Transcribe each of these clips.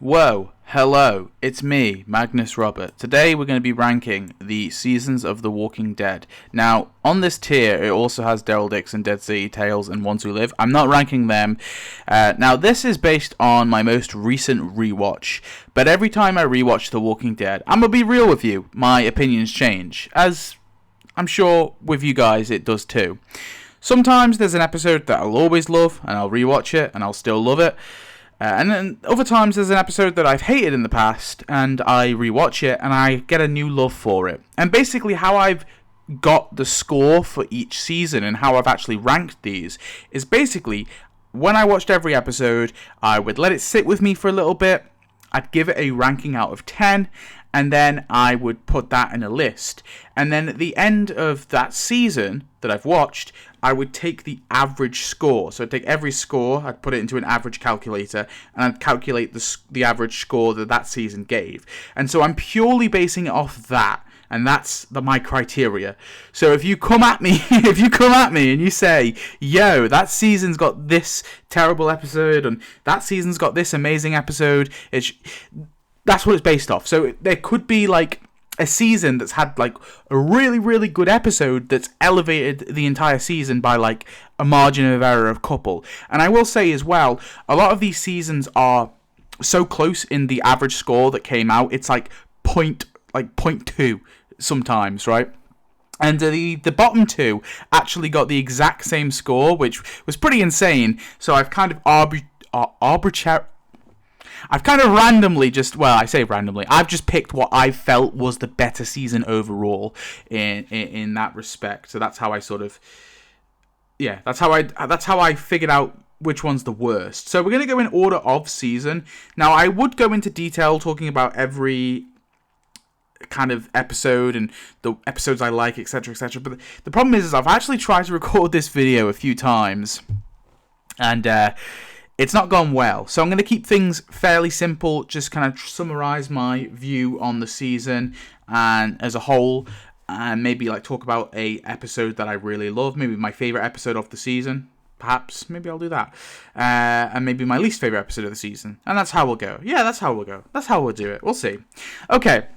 Whoa, hello, it's me, Magnus Robert. Today we're going to be ranking the seasons of The Walking Dead. Now, on this tier, it also has Daryl Dixon, Dead City, Tales, and Ones Who Live. I'm not ranking them. Now, this is based on my most recent rewatch, but every time I rewatch The Walking Dead, I'm going to be real with you, my opinions change, as I'm sure with you guys it does too. Sometimes there's an episode that I'll always love, and I'll rewatch it, and I'll still love it. And then other times there's an episode that I've hated in the past, and I rewatch it, and I get a new love for it. And basically how I've got the score for each season and how I've actually ranked these is basically, when I watched every episode, I would let it sit with me for a little bit, I'd give it a ranking out of 10, and then I would put that in a list. And then at the end of that season that I've watched, I would take the average score. So I'd take every score, I'd put it into an average calculator, and I'd calculate the average score that season gave. And so I'm purely basing it off that, and that's my criteria. So if you come at me, and you say, yo, that season's got this terrible episode, and that season's got this amazing episode, that's what it's based off. So there could be like a season that's had like a really, really good episode that's elevated the entire season by like a margin of error of a couple. And I will say as well, a lot of these seasons are so close in the average score that came out. It's like point 0.2 sometimes, right? And the bottom two actually got the exact same score, which was pretty insane. So I've kind of randomly I've just picked what I felt was the better season overall in that respect. So that's how I that's how I figured out which one's the worst. So we're going to go in order of season. Now, I would go into detail talking about every kind of episode and the episodes I like, etc., etc. But the problem is I've actually tried to record this video a few times, and it's not gone well. So I'm going to keep things fairly simple, just kind of summarize my view on the season and as a whole, and maybe like talk about a episode that I really love, maybe my favorite episode of the season. Perhaps, maybe I'll do that. And maybe my least favorite episode of the season. And that's how we'll go. Yeah, that's how we'll go. That's how we'll do it. We'll see. Okay,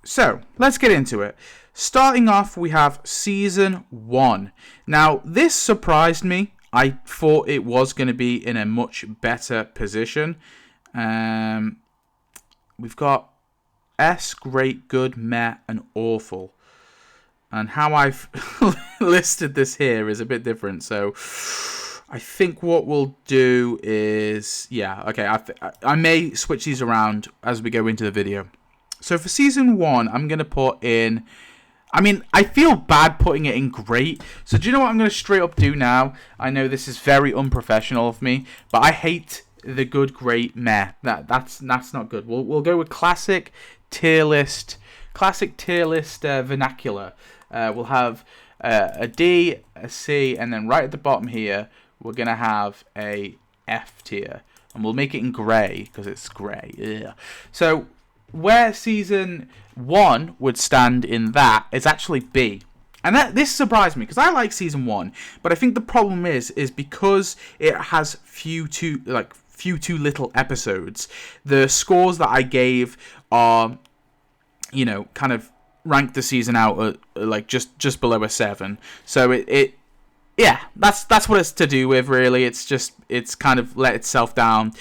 so let's get into it. Starting off, we have Season 1. Now, this surprised me. I thought it was going to be in a much better position. We've got S, great, good, meh, and awful. And how I've listed this here is a bit different. So I think what we'll do is, I may switch these around as we go into the video. So for Season 1, I'm going to put in, I feel bad putting it in great. So do you know what I'm going to straight up do now? I know this is very unprofessional of me, but I hate the good, great, meh. That's not good. We'll go with classic tier list vernacular. We'll have a D, a C, and then right at the bottom here, we're going to have a F tier. And we'll make it in grey, because it's grey. Yeah. So where Season 1 would stand in that is actually B. And this surprised me, because I like Season 1, but I think the problem is because it has few too little episodes, the scores that I gave are, kind of ranked the season out at just below a 7. So that's what it's to do with, really. It's kind of let itself down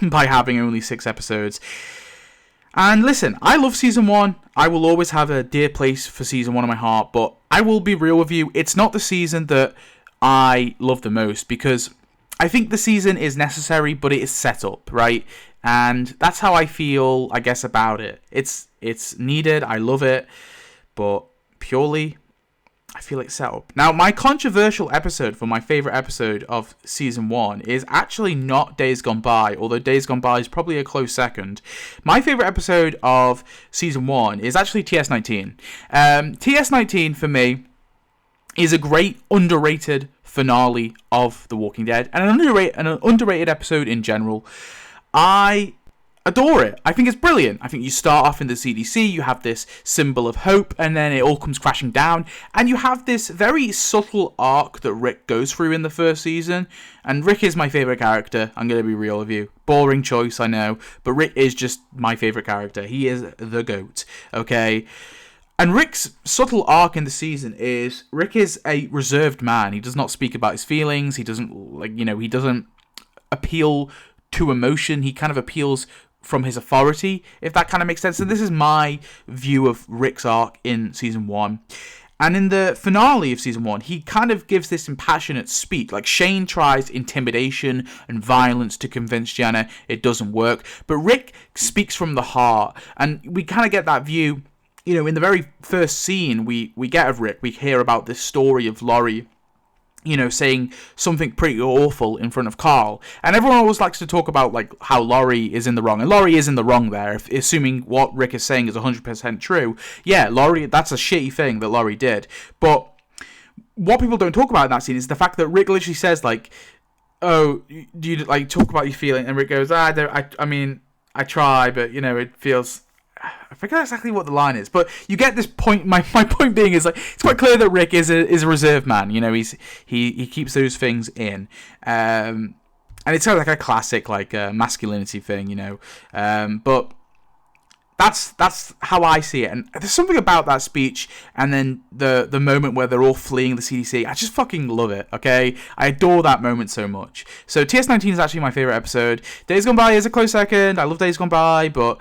by having only 6 episodes. And listen, I love Season 1. I will always have a dear place for Season 1 in my heart, but I will be real with you. It's not the season that I love the most, because I think the season is necessary, but it is set up, right? And that's how I feel, I guess, about it. It's needed, I love it, but purely, I feel it's set up. Now, my controversial episode for my favourite episode of Season 1 is actually not Days Gone By, although Days Gone By is probably a close second. My favourite episode of Season 1 is actually TS19. TS19, for me, is a great, underrated finale of The Walking Dead, and an underrated episode in general. I adore it. I think it's brilliant. I think you start off in the CDC, you have this symbol of hope, and then it all comes crashing down, and you have this very subtle arc that Rick goes through in the first season. And Rick is my favourite character, I'm going to be real with you. Boring choice, I know, but Rick is just my favourite character. He is the GOAT, okay? And Rick's subtle arc in the season is Rick is a reserved man. He does not speak about his feelings. He doesn't, he doesn't appeal to emotion. He kind of appeals from his authority, if that kind of makes sense. So this is my view of Rick's arc in season 1. And in the finale of season 1, he kind of gives this impassionate speech. Like, Shane tries intimidation and violence to convince Jenna. It doesn't work. But Rick speaks from the heart. And we kind of get that view, in the very first scene we get of Rick. We hear about this story of Laurie, saying something pretty awful in front of Carl. And everyone always likes to talk about, like, how Laurie is in the wrong. And Laurie is in the wrong there, assuming what Rick is saying is 100% true. Yeah, Laurie, that's a shitty thing that Laurie did. But what people don't talk about in that scene is the fact that Rick literally says, like, oh, do you, like, talk about your feeling? And Rick goes, I try, but, it feels... I forget exactly what the line is, but you get this point. My point being is, like, it's quite clear that Rick is a reserved man. He keeps those things in, and it's sort of like a classic masculinity thing, But that's how I see it. And there's something about that speech, and then the moment where they're all fleeing the CDC. I just fucking love it. Okay, I adore that moment so much. So TS19 is actually my favorite episode. Days Gone By is a close second. I love Days Gone By, but.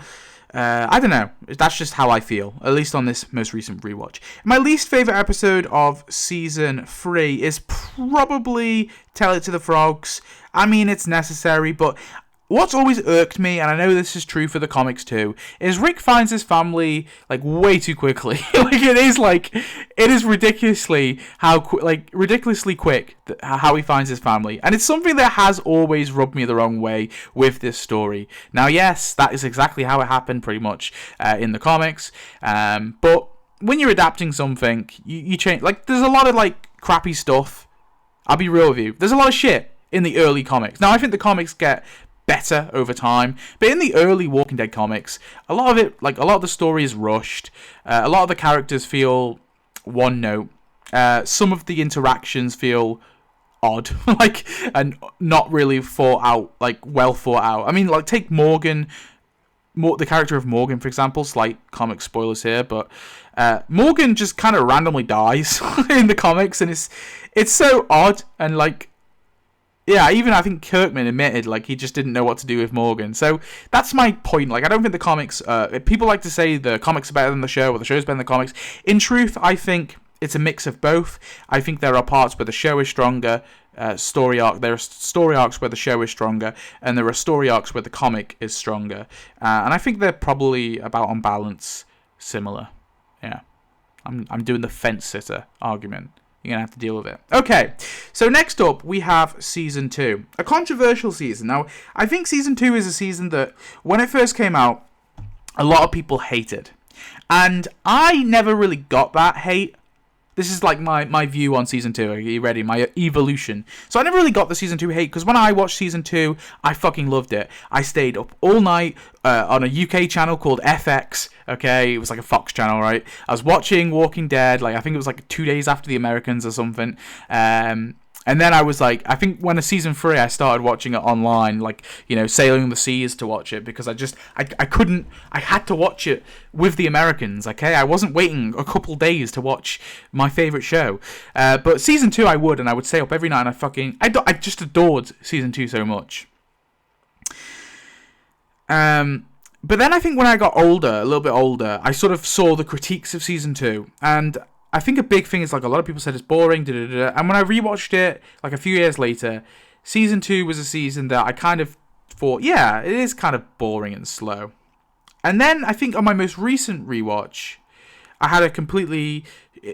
I don't know. That's just how I feel, at least on this most recent rewatch. My least favourite episode of Season 3 is probably Tell It to the Frogs. I mean, it's necessary, but what's always irked me, and I know this is true for the comics too, is Rick finds his family, like, way too quickly. It is ridiculously quick how he finds his family. And it's something that has always rubbed me the wrong way with this story. Now, yes, that is exactly how it happened pretty much in the comics. But when you're adapting something, you change. Like, there's a lot of, like, crappy stuff. I'll be real with you. There's a lot of shit in the early comics. Now, I think the comics get better over time, but in the early Walking Dead comics, a lot of the story is rushed. A lot of the characters feel one note. Some of the interactions feel odd, and not really well thought out. I mean, take Morgan, the character of Morgan, for example. Slight comic spoilers here, but Morgan just kind of randomly dies in the comics, and it's so odd. And yeah, even I think Kirkman admitted, he just didn't know what to do with Morgan. So that's my point. I don't think the comics... people like to say the comics are better than the show, or the show's better than the comics. In truth, I think it's a mix of both. I think there are parts where the show is stronger, story arc. There are story arcs where the show is stronger, and there are story arcs where the comic is stronger. And I think they're probably, about on balance, similar. Yeah. I'm doing the fence-sitter argument. You're going to have to deal with it. Okay, so next up, we have Season 2. A controversial season. Now, I think Season 2 is a season that, when it first came out, a lot of people hated. And I never really got that hate. This is my view on Season 2. Are you ready? My evolution. So I never really got the Season 2 hate, because when I watched Season 2, I fucking loved it. I stayed up all night on a UK channel called FX. Okay, it was like a Fox channel, right? I was watching Walking Dead, I think it was 2 days after the Americans or something. And then I was I think when Season 3, I started watching it online, sailing the seas to watch it, because I couldn't, I had to watch it with the Americans, okay? I wasn't waiting a couple days to watch my favourite show. But Season 2 I would, and I would stay up every night, and I just adored Season 2 so much. But then I think when I got older, a little bit older, I sort of saw the critiques of Season 2, and I think a big thing is, a lot of people said it's boring, and when I rewatched it, a few years later, Season 2 was a season that I kind of thought, yeah, it is kind of boring and slow. And then, I think on my most recent rewatch, I had a completely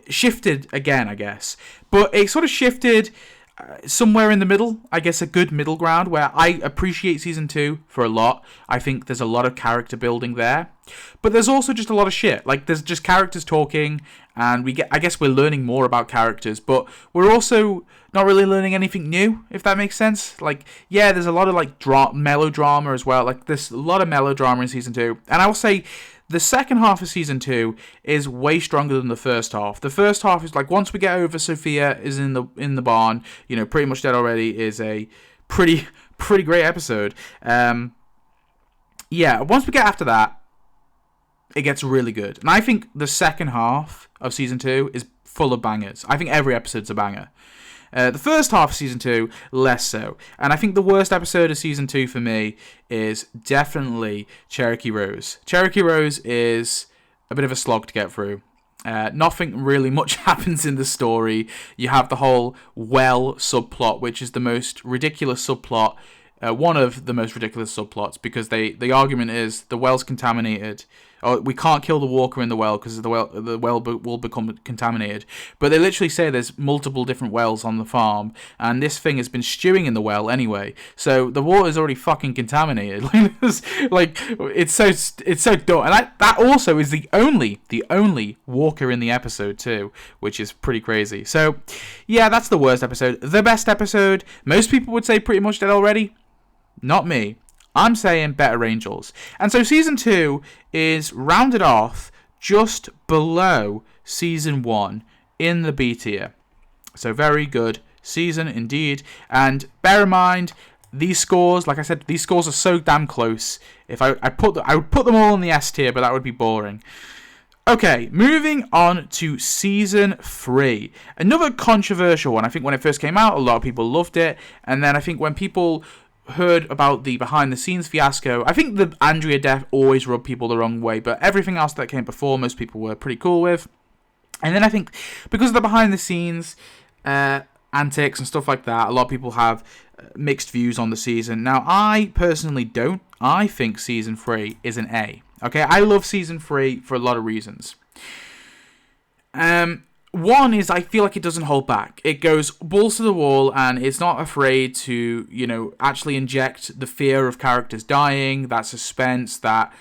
shifted again, I guess. But it sort of shifted somewhere in the middle, I guess a good middle ground, where I appreciate Season 2 for a lot. I think there's a lot of character building there. But there's also just a lot of shit. There's just characters talking, and I guess we're learning more about characters, but we're also not really learning anything new, if that makes sense. Like, yeah, there's a lot of like melodrama as well. Like, there's a lot of melodrama in season 2, and I will say the second half of season 2 is way stronger than the first half. The first half is like, once we get over Sophia is in the barn, you know, Pretty Much Dead Already is a pretty great episode. Yeah, once we get after that, it gets really good. And I think the second half of season 2 is full of bangers. I think every episode's a banger. The first half of season 2, less so. And I think the worst episode of season 2 for me is definitely Cherokee Rose. Cherokee Rose is a bit of a slog to get through. Nothing really much happens in the story. You have the whole well subplot, which is the most ridiculous subplot. One of the most ridiculous subplots, because the argument is the well's contaminated. Oh, we can't kill the walker in the well because the well will become contaminated. But they literally say there's multiple different wells on the farm, and this thing has been stewing in the well anyway. So the water's already fucking contaminated. Like, it's so dumb. And that also is the only walker in the episode too, which is pretty crazy. So yeah, that's the worst episode. The best episode, most people would say Pretty Much Dead Already. Not me. I'm saying Better Angels. And so season 2 is rounded off just below season 1 in the B tier. So very good season indeed. And bear in mind, these scores, like I said, these scores are so damn close. If I would put them all in the S tier, but that would be boring. Okay, moving on to season 3. Another controversial one. I think when it first came out, a lot of people loved it. And then I think when people heard about the behind-the-scenes fiasco, I think the Andrea death always rubbed people the wrong way, but everything else that came before, most people were pretty cool with. And then I think because of the behind-the-scenes antics and stuff like that, a lot of people have mixed views on the season. Now, I personally don't. I think season 3 is an A. Okay, I love season 3 for a lot of reasons. One is I feel like it doesn't hold back. It goes balls to the wall, and it's not afraid to, you know, actually inject the fear of characters dying, that suspense, that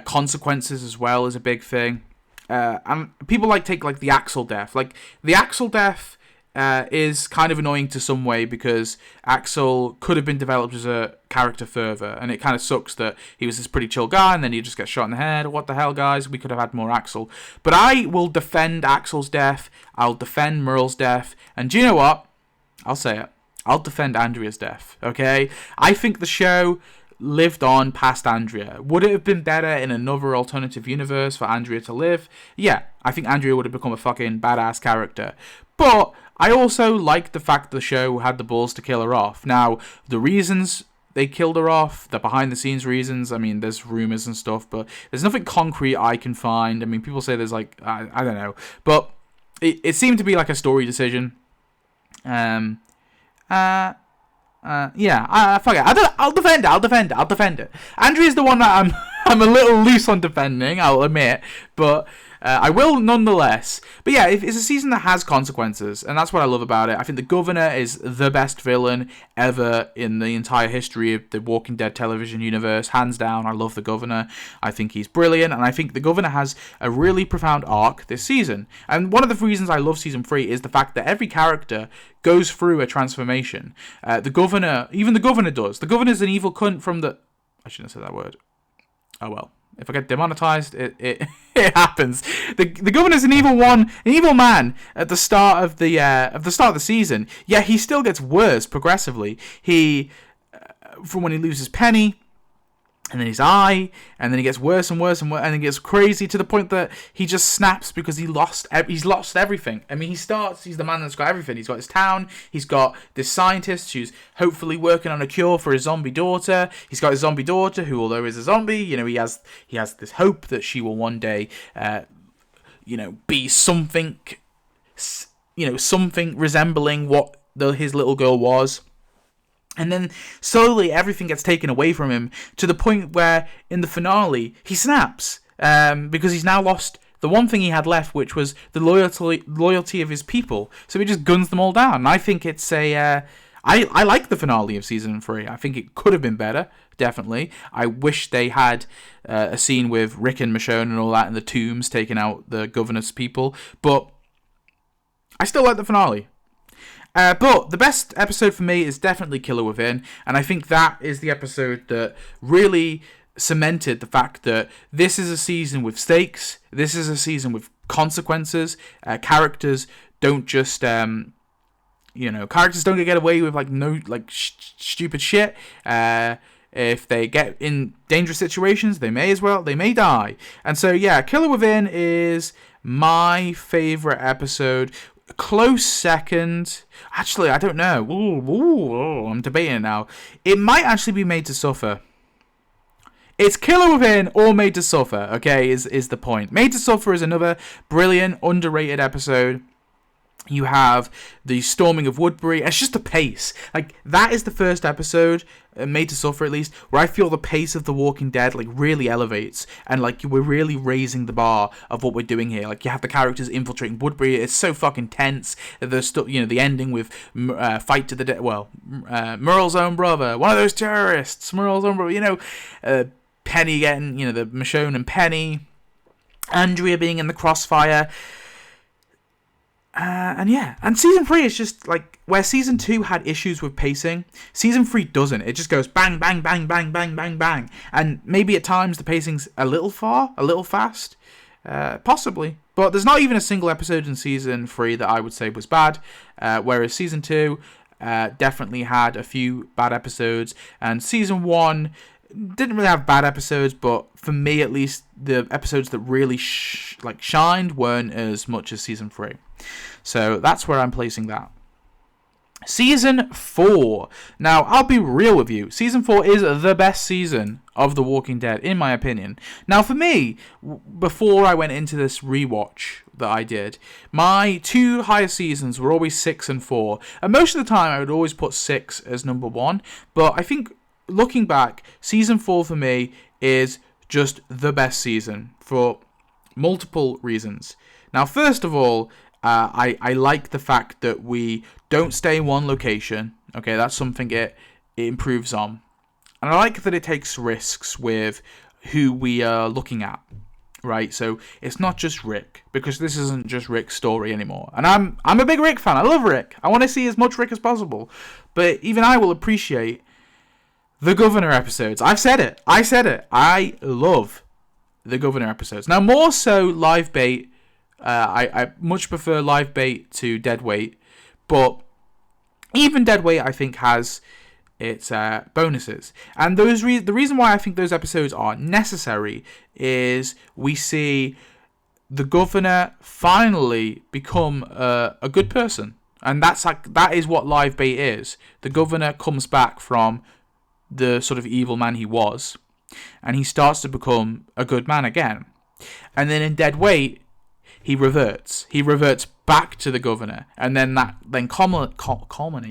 consequences as well is a big thing. And people take the Axel death. Like, the Axel death is kind of annoying to some way, because Axel could have been developed as a character further, and it kind of sucks that he was this pretty chill guy and then he just gets shot in the head. What the hell, guys? We could have had more Axel. But I will defend Axel's death. I'll defend Merle's death. And do you know what? I'll say it. I'll defend Andrea's death, okay? I think the show lived on past Andrea. Would it have been better in another alternative universe for Andrea to live? Yeah, I think Andrea would have become a fucking badass character. But I also liked the fact the show had the balls to kill her off. Now, the reasons they killed her off, the behind-the-scenes reasons, I mean, there's rumors and stuff, but there's nothing concrete I can find. I mean, people say there's I don't know. But it seemed to be like a story decision. Yeah, fuck it. I'll defend it. Andrea's the one that I'm a little loose on defending, I'll admit, but I will nonetheless. But yeah, it's a season that has consequences, and that's what I love about it. I think the Governor is the best villain ever in the entire history of the Walking Dead television universe, hands down. I love the Governor. I think he's brilliant, and I think the Governor has a really profound arc this season. And one of the reasons I love season 3 is the fact that every character goes through a transformation. The Governor, even the Governor does. The Governor's an evil cunt from the... I shouldn't have said that word. Oh well. If I get demonetized, it happens. The Governor's an evil man at the start of the season. Yeah, he still gets worse progressively. From when he loses Penny, and then his eye, and then he gets worse and worse and worse, and it gets crazy to the point that he just snaps because he's lost everything. I mean, he's the man that's got everything. He's got his town, he's got this scientist who's hopefully working on a cure for his zombie daughter. He's got his zombie daughter who, although is a zombie, you know, he has this hope that she will one day, be something, something resembling what his little girl was. And then slowly everything gets taken away from him to the point where in the finale he snaps because he's now lost the one thing he had left, which was the loyalty of his people. So he just guns them all down. And I think it's I like the finale of season 3. I think it could have been better, definitely. I wish they had a scene with Rick and Michonne and all that in the tombs taking out the Governor's people. But I still like the finale. But the best episode for me is definitely Killer Within, and I think that is the episode that really cemented the fact that this is a season with stakes, this is a season with consequences. Characters don't just characters don't get away with stupid shit. If they get in dangerous situations, they may die. And so yeah, Killer Within is my favorite episode. Close second, actually, I don't know. I'm debating it now. It might actually be Made to Suffer. It's Killer Within or Made to Suffer, okay, is the point. Made to Suffer is another brilliant, underrated episode. You have the storming of Woodbury. It's just the pace. Like, that is the first episode, Made to Suffer at least, where I feel the pace of The Walking Dead, like, really elevates. And, like, we're really raising the bar of what we're doing here. Like, you have the characters infiltrating Woodbury. It's so fucking tense. The ending with fight to the death. Well, Merle's own brother. One of those terrorists. Merle's own brother. Penny getting, the Michonne and Penny. Andrea being in the crossfire. And season 3 is just like where season 2 had issues with pacing. Season 3 doesn't. It just goes bang, bang, bang, bang, bang, bang, bang. And maybe at times the pacing's a little fast, possibly. But there's not even a single episode in season 3 that I would say was bad. Whereas season 2 definitely had a few bad episodes, and season 1 didn't really have bad episodes, but for me at least, the episodes that really shined weren't as much as season 3. So that's where I'm placing that. Season 4. Now, I'll be real with you. Season 4 is the best season of The Walking Dead, in my opinion. Now, for me, before I went into this rewatch that I did, my two highest seasons were always 6 and 4. And most of the time, I would always put 6 as number 1. But I think, looking back, Season 4 for me is just the best season for multiple reasons. Now, first of all, I like the fact that we don't stay in one location. Okay, that's something it improves on. And I like that it takes risks with who we are looking at, right? So it's not just Rick, because this isn't just Rick's story anymore. And I'm a big Rick fan. I love Rick. I want to see as much Rick as possible. But even I will appreciate the Governor episodes. I've said it. I love the Governor episodes. Now, more so live bait. I much prefer live bait to dead weight, but even dead weight I think has its bonuses. And the reason why I think those episodes are necessary is we see the Governor finally become a good person, and that is what live bait is. The Governor comes back from the sort of evil man he was, and he starts to become a good man again. And then in dead weight, he reverts back to the Governor, and then that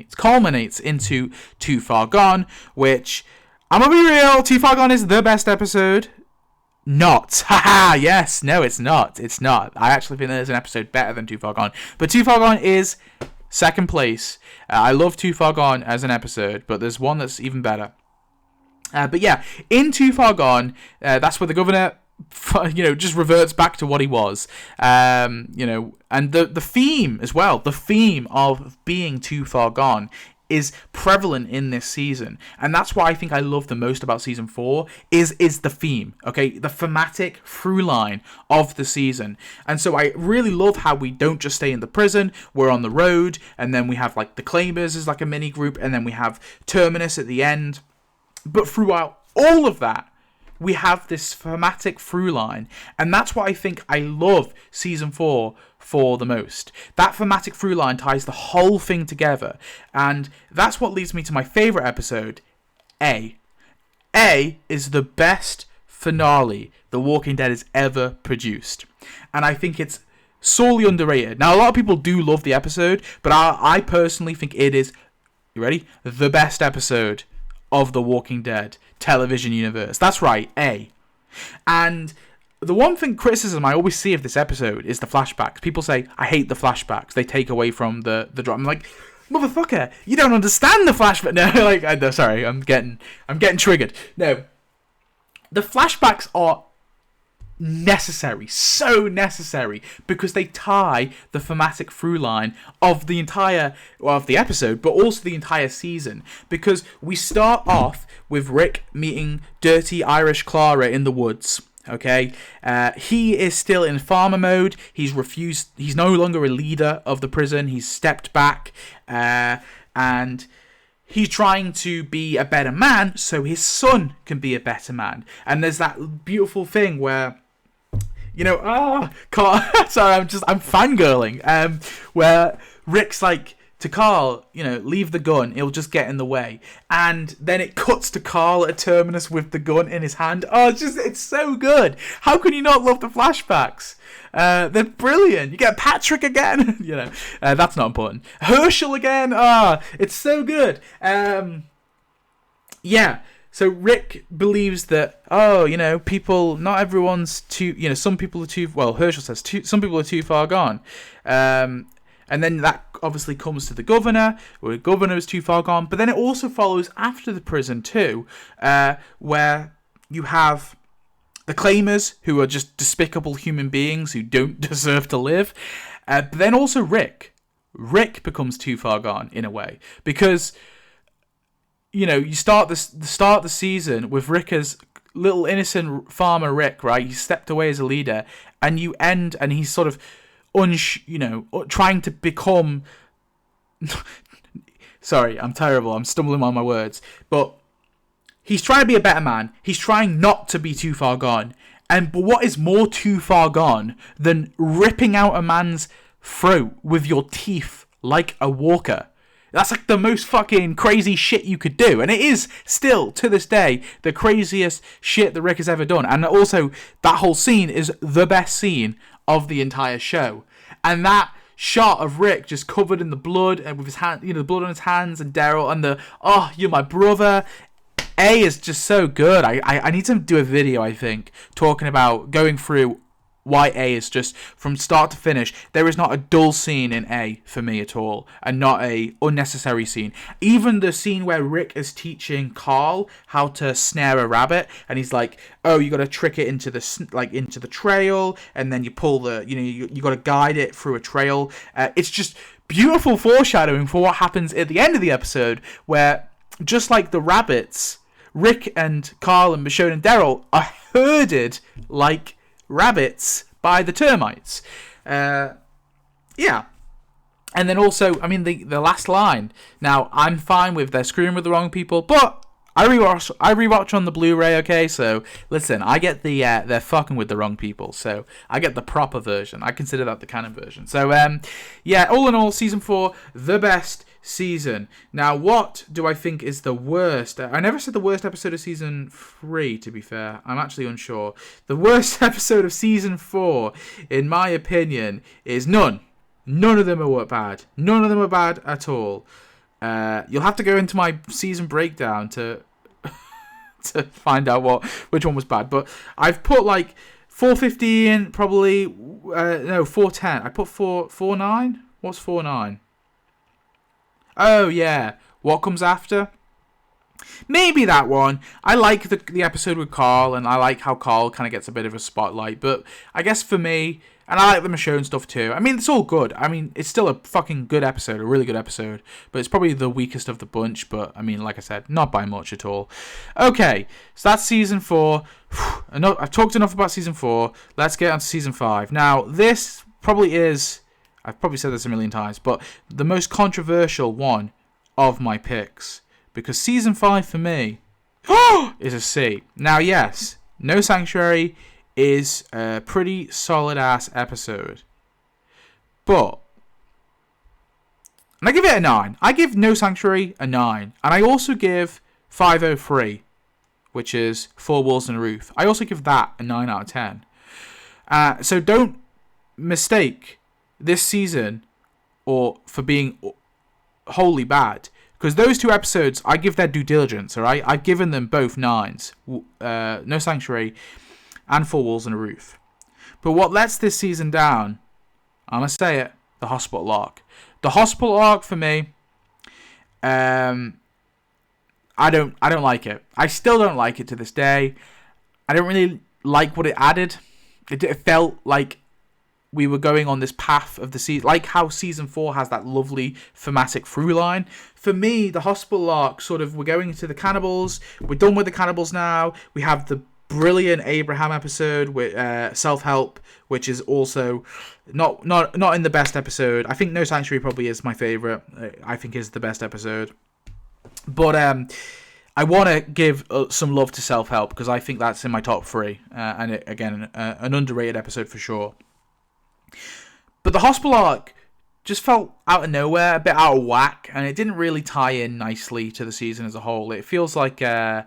culminates into Too Far Gone, which, I'm gonna be real, Too Far Gone is the best episode. Not. Haha, yes, no, it's not. I actually think there's an episode better than Too Far Gone, but Too Far Gone is second place. I love Too Far Gone as an episode, but there's one that's even better. But yeah, in Too Far Gone, that's where the Governor, just reverts back to what he was, and the theme as well, the theme of being too far gone is prevalent in this season, and that's what I think I love the most about season 4 is the theme, okay, the thematic through line of the season. And so I really love how we don't just stay in the prison, we're on the road, and then we have like the Claimers as like a mini group, and then we have Terminus at the end. But throughout all of that, we have this thematic through line, and that's what I think I love Season 4 for the most. That thematic through line ties the whole thing together, and that's what leads me to my favourite episode, A. A is the best finale The Walking Dead has ever produced, and I think it's sorely underrated. Now, a lot of people do love the episode, but I personally think it is, you ready? The best episode of The Walking Dead television universe. That's right, A. And the one criticism I always see of this episode is the flashbacks. People say, I hate the flashbacks. They take away from the drama. I'm like, motherfucker, you don't understand the flashback. No, sorry, I'm getting triggered. No. The flashbacks are necessary, so necessary, because they tie the thematic through line of the entire, well, of the episode, but also the entire season. Because we start off with Rick meeting dirty Irish Clara in the woods. Okay, he is still in farmer mode. He's no longer a leader of the prison. He's stepped back, and he's trying to be a better man so his son can be a better man. And there's that beautiful thing where, Carl, sorry, I'm fangirling. Where Rick's like to Carl, leave the gun, it'll just get in the way. And then it cuts to Carl at a terminus with the gun in his hand. Oh, it's so good. How can you not love the flashbacks? They're brilliant. You get Patrick again. That's not important. Herschel again. It's so good. Yeah. So Rick believes that, people, not everyone's too, some people are too, well, Herschel says some people are too far gone. And then that obviously comes to the governor, where the governor is too far gone. But then it also follows after the prison too, where you have the claimers, who are just despicable human beings who don't deserve to live. But then also Rick. Rick becomes too far gone in a way, because you start the season with Rick as little innocent farmer Rick, right? He stepped away as a leader, and you end, and he's sort of trying to become. Sorry, I'm terrible. I'm stumbling on my words, but he's trying to be a better man. He's trying not to be too far gone. But what is more too far gone than ripping out a man's throat with your teeth like a walker? That's like the most fucking crazy shit you could do. And it is still, to this day, the craziest shit that Rick has ever done. And also, that whole scene is the best scene of the entire show. And that shot of Rick just covered in the blood, and with his hand, the blood on his hands, and Daryl, and the, you're my brother. A is just so good. I need to do a video, I think, talking about going through why A is just, from start to finish, there is not a dull scene in A for me at all, and not a unnecessary scene. Even the scene where Rick is teaching Carl how to snare a rabbit, and he's like, you got to trick it into the trail, and then you pull you got to guide it through a trail. It's just beautiful foreshadowing for what happens at the end of the episode, where just like the rabbits, Rick and Carl and Michonne and Daryl are herded like rabbits by the termites. Yeah. And then also, the last line. Now, I'm fine with they're screwing with the wrong people, but I rewatch on the Blu-ray, okay? So, listen, I get the, they're fucking with the wrong people, so I get the proper version. I consider that the canon version. So, all in all, Season 4, the best season. Now, what do I think is the worst? I never said the worst episode of Season 3, to be fair. I'm actually unsure. The worst episode of Season 4, in my opinion, is none. None of them are bad. None of them are bad at all. You'll have to go into my season breakdown to find out which one was bad. But I've put 415, probably. No, 410. I put 449. What's 49? Oh, yeah. What Comes After? Maybe that one. I like the episode with Carl, and I like how Carl kind of gets a bit of a spotlight. But I guess for me, and I like the Michonne stuff too. It's all good. It's still a fucking good episode, a really good episode. But it's probably the weakest of the bunch. But, like I said, not by much at all. Okay, so that's Season 4. I've talked enough about Season 4. Let's get on to Season 5. Now, this probably is... I've probably said this a million times, but the most controversial one of my picks. Because Season 5 for me is a C. Now, yes, No Sanctuary is a pretty solid-ass episode. But, and I give it a 9. I give No Sanctuary a 9. And I also give 503, which is Four Walls and a Roof. I also give that a 9 out of 10. So don't mistake this season for being wholly bad, because those two episodes I give their due diligence. All right, I've given them both 9s, No Sanctuary and Four Walls and a Roof. But what lets this season down, I'm gonna say it, the hospital arc. The hospital arc for me, I don't like it. I still don't like it to this day. I don't really like what it added. it felt like we were going on this path of the season, like how season 4 has that lovely thematic through line. For me, the hospital arc sort of, we're going into the cannibals. We're done with the cannibals now. We have the brilliant Abraham episode with Self-Help, which is also not in the best episode. I think No Sanctuary probably is my favorite. I think is the best episode. But I want to give some love to Self-Help because I think that's in my top 3. And again, an underrated episode for sure. But the hospital arc just felt out of nowhere, a bit out of whack, and it didn't really tie in nicely to the season as a whole. It feels like I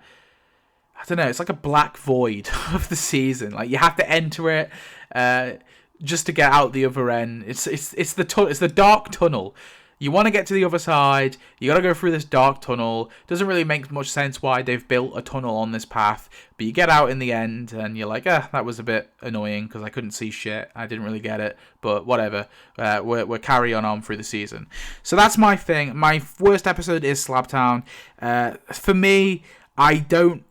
don't know, it's like a black void of the season. Like you have to enter it just to get out the other end. It's the dark tunnel. You want to get to the other side, you got to go through this dark tunnel. Doesn't really make much sense why they've built a tunnel on this path, but you get out in the end and you're like, that was a bit annoying because I couldn't see shit. I didn't really get it, but whatever. We're carry on through the season. So that's my thing. My worst episode is Slabtown. For me, I don't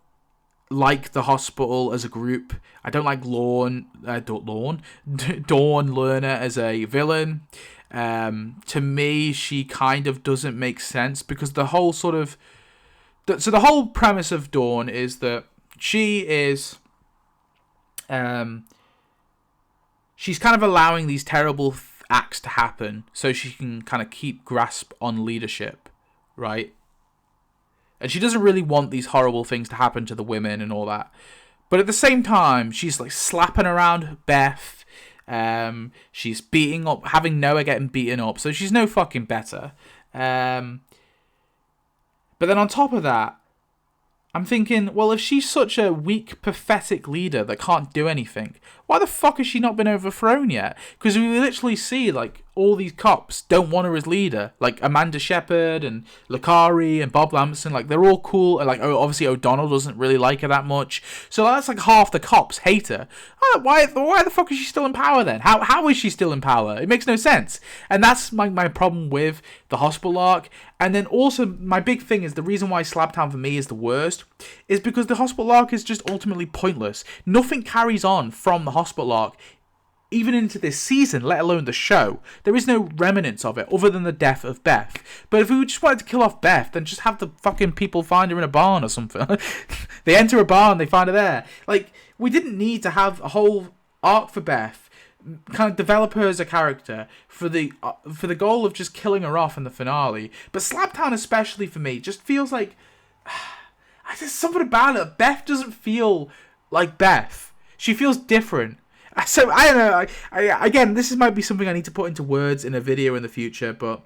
like the hospital as a group. I don't like Dawn Lerner as a villain. To me, she kind of doesn't make sense because the whole sort of the whole premise of Dawn is that she is she's kind of allowing these terrible acts to happen so she can kind of keep grasp on leadership, right? And she doesn't really want these horrible things to happen to the women and all that, but at the same time she's like slapping around Beth. She's beating up, having Noah getting beaten up, so she's no fucking better. But then on top of that, I'm thinking, well, if she's such a weak, pathetic leader that can't do anything, why the fuck has she not been overthrown yet? Because we literally see, like, all these cops don't want her as leader. Like, Amanda Shepard and Lakari and Bob Lamson, like, they're all cool. Like, obviously O'Donnell doesn't really like her that much. So that's like half the cops hate her. Why the fuck is she still in power then? How is she still in power? It makes no sense. And that's my problem with the hospital arc. And then also, my big thing is the reason why Slabtown for me is the worst is because the hospital arc is just ultimately pointless. Nothing carries on from the hospital arc, even into this season, let alone the show. There is no remnants of it, other than the death of Beth. But if we just wanted to kill off Beth, then just have the fucking people find her in a barn or something. They enter a barn, they find her there. Like, we didn't need to have a whole arc for Beth, kind of develop her as a character for the goal of just killing her off in the finale. But Slabtown, especially for me, just feels like there's something about it. Beth doesn't feel like Beth. She feels different. So I don't know. Again, this might be something I need to put into words in a video in the future, but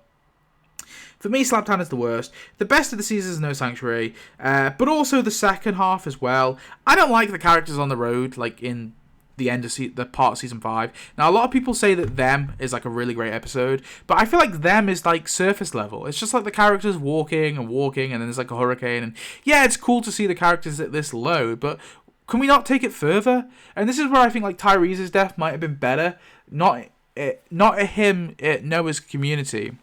for me, Slabtown is the worst. The best of the season is No Sanctuary, but also the second half as well. I don't like the characters on the road, like in the end of the part of season 5. Now, a lot of people say that Them is like a really great episode, but I feel like Them is like surface level. It's just like the characters walking, and then there's like a hurricane, and yeah, it's cool to see the characters at this low, but can we not take it further? And this is where I think like Tyrese's death might have been better. Not him at Noah's community.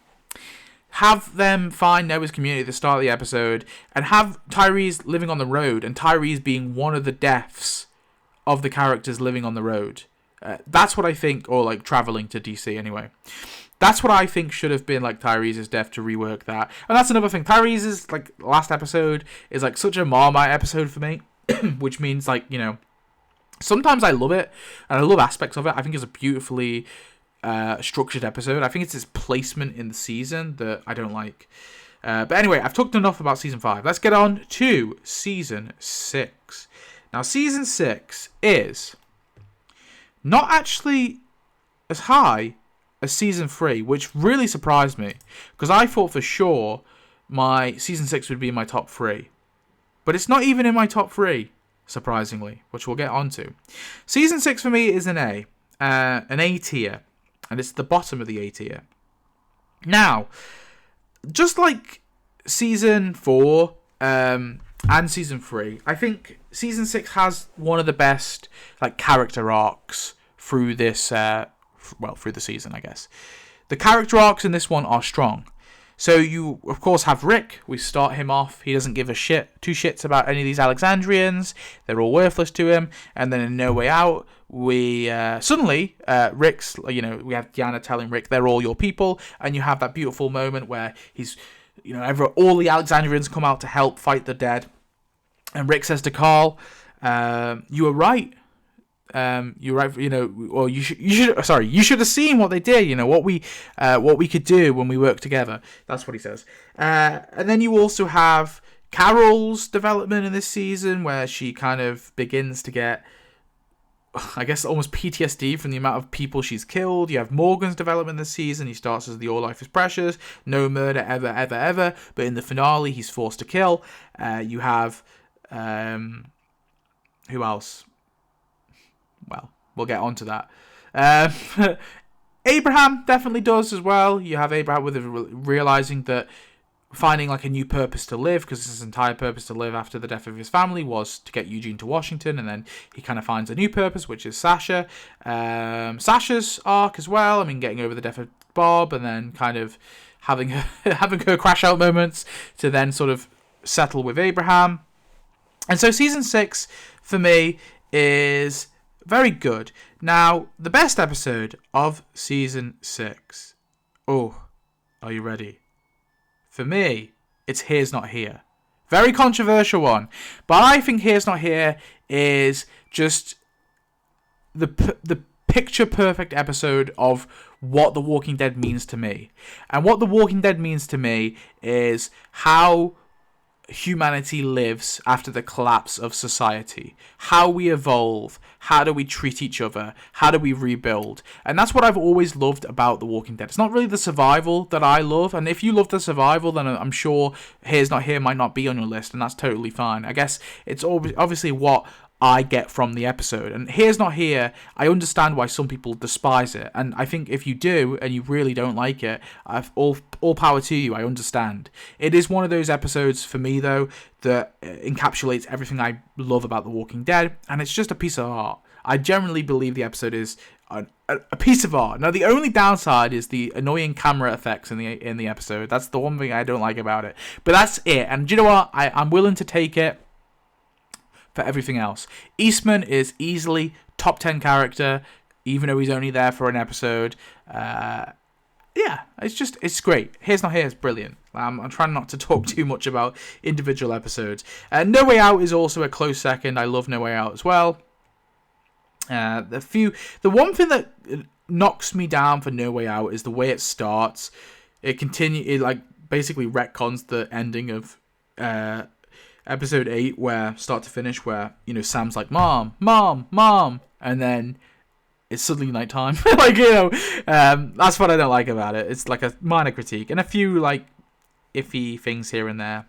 Have them find Noah's community at the start of the episode, and have Tyrese living on the road, and Tyrese being one of the deaths of the characters living on the road. That's what I think, or like traveling to DC anyway. That's what I think should have been like Tyrese's death, to rework that. And that's another thing. Tyrese's like last episode is like such a Marmite episode for me. Which means, like, you know, sometimes I love it, and I love aspects of it. I think it's a beautifully structured episode. I think it's its placement in the season that I don't like. But anyway, I've talked enough about Season 5. Let's get on to Season 6. Now, Season 6 is not actually as high as Season 3, which really surprised me, because I thought for sure my Season 6 would be in my top 3. But it's not even in my top 3, surprisingly, which we'll get onto. Season 6 for me is an A tier, and it's the bottom of the A tier. Now, just like Season 4 and Season 3, I think Season 6 has one of the best like character arcs through this, through the season, I guess. The character arcs in this one are strong. So you, of course, have Rick. We start him off. He doesn't give two shits about any of these Alexandrians. They're all worthless to him. And then in No Way Out, we suddenly, Rick's, we have Deanna telling Rick, they're all your people. And you have that beautiful moment where he's, all the Alexandrians come out to help fight the dead. And Rick says to Carl, you were right. You're right. Or you should have seen what they did. What we could do when we work together. That's what he says. And then you also have Carol's development in this season, where she kind of begins to get, I guess, almost PTSD from the amount of people she's killed. You have Morgan's development this season. He starts as the all life is precious, no murder ever, ever, ever. But in the finale, he's forced to kill. You have, who else? Well, we'll get on to that. Abraham definitely does as well. You have Abraham with realizing that finding like a new purpose to live, because his entire purpose to live after the death of his family was to get Eugene to Washington, and then he kind of finds a new purpose, which is Sasha. Sasha's arc as well. I mean, getting over the death of Bob, and then kind of having her crash out moments to then sort of settle with Abraham. And so season 6 for me is very good. Now, the best episode of season 6. Oh, are you ready? For me, it's Here's Not Here. Very controversial one. But I think Here's Not Here is just the picture-perfect episode of what The Walking Dead means to me. And what The Walking Dead means to me is how humanity lives after the collapse of society, how we evolve, how do we treat each other, how do we rebuild. And that's what I've always loved about The Walking Dead. It's not really the survival that I love, and if you love the survival, then I'm sure Here's Not Here might not be on your list, and that's totally fine. I guess it's obviously what I get from the episode. And Here's Not Here, I understand why some people despise it, and I think if you do and you really don't like it, I've all power to you. I understand. It is one of those episodes for me though that encapsulates everything I love about The Walking Dead, and it's just a piece of art. I generally believe the episode is a piece of art. Now, the only downside is the annoying camera effects in the episode. That's the one thing I don't like about it, but that's it. And do you know what, I'm willing to take it for everything else. Eastman is easily top 10 character, even though he's only there for an episode. Yeah, it's great. Here's Not Here is brilliant. I'm trying not to talk too much about individual episodes. No Way Out is also a close second. I love No Way Out as well. The one thing that knocks me down for No Way Out is the way it starts. It like basically retcons the ending of episode 8, where start to finish, where Sam's like mom, mom, mom, and then it's suddenly nighttime. That's what I don't like about it. It's like a minor critique and a few like iffy things here and there.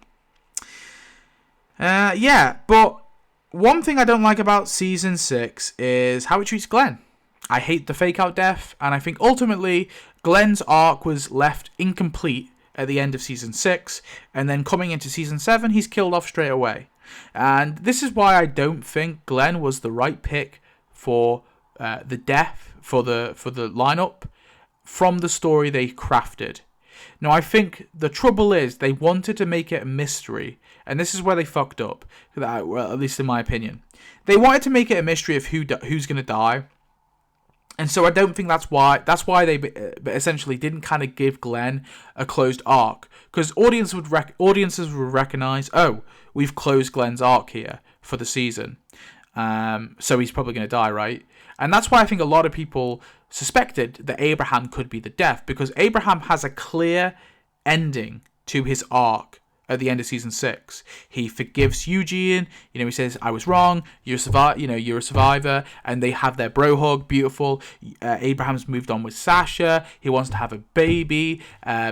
But one thing I don't like about season 6 is how it treats Glenn. I hate the fake out death, and I think ultimately Glenn's arc was left incomplete at the end of season 6, and then coming into season 7, he's killed off straight away. And this is why I don't think Glenn was the right pick for the death for the lineup from the story they crafted. Now, I think the trouble is they wanted to make it a mystery, and this is where they fucked up. Well, at least in my opinion, they wanted to make it a mystery of who's going to die. And so I don't think that's why they essentially didn't kind of give Glenn a closed arc, because audiences would recognize, oh, we've closed Glenn's arc here for the season, so he's probably going to die, right? And that's why I think a lot of people suspected that Abraham could be the death, because Abraham has a clear ending to his arc at the end of season 6. He forgives Eugene. He says, I was wrong. You're a survivor. And they have their bro hug. Beautiful. Abraham's moved on with Sasha. He wants to have a baby.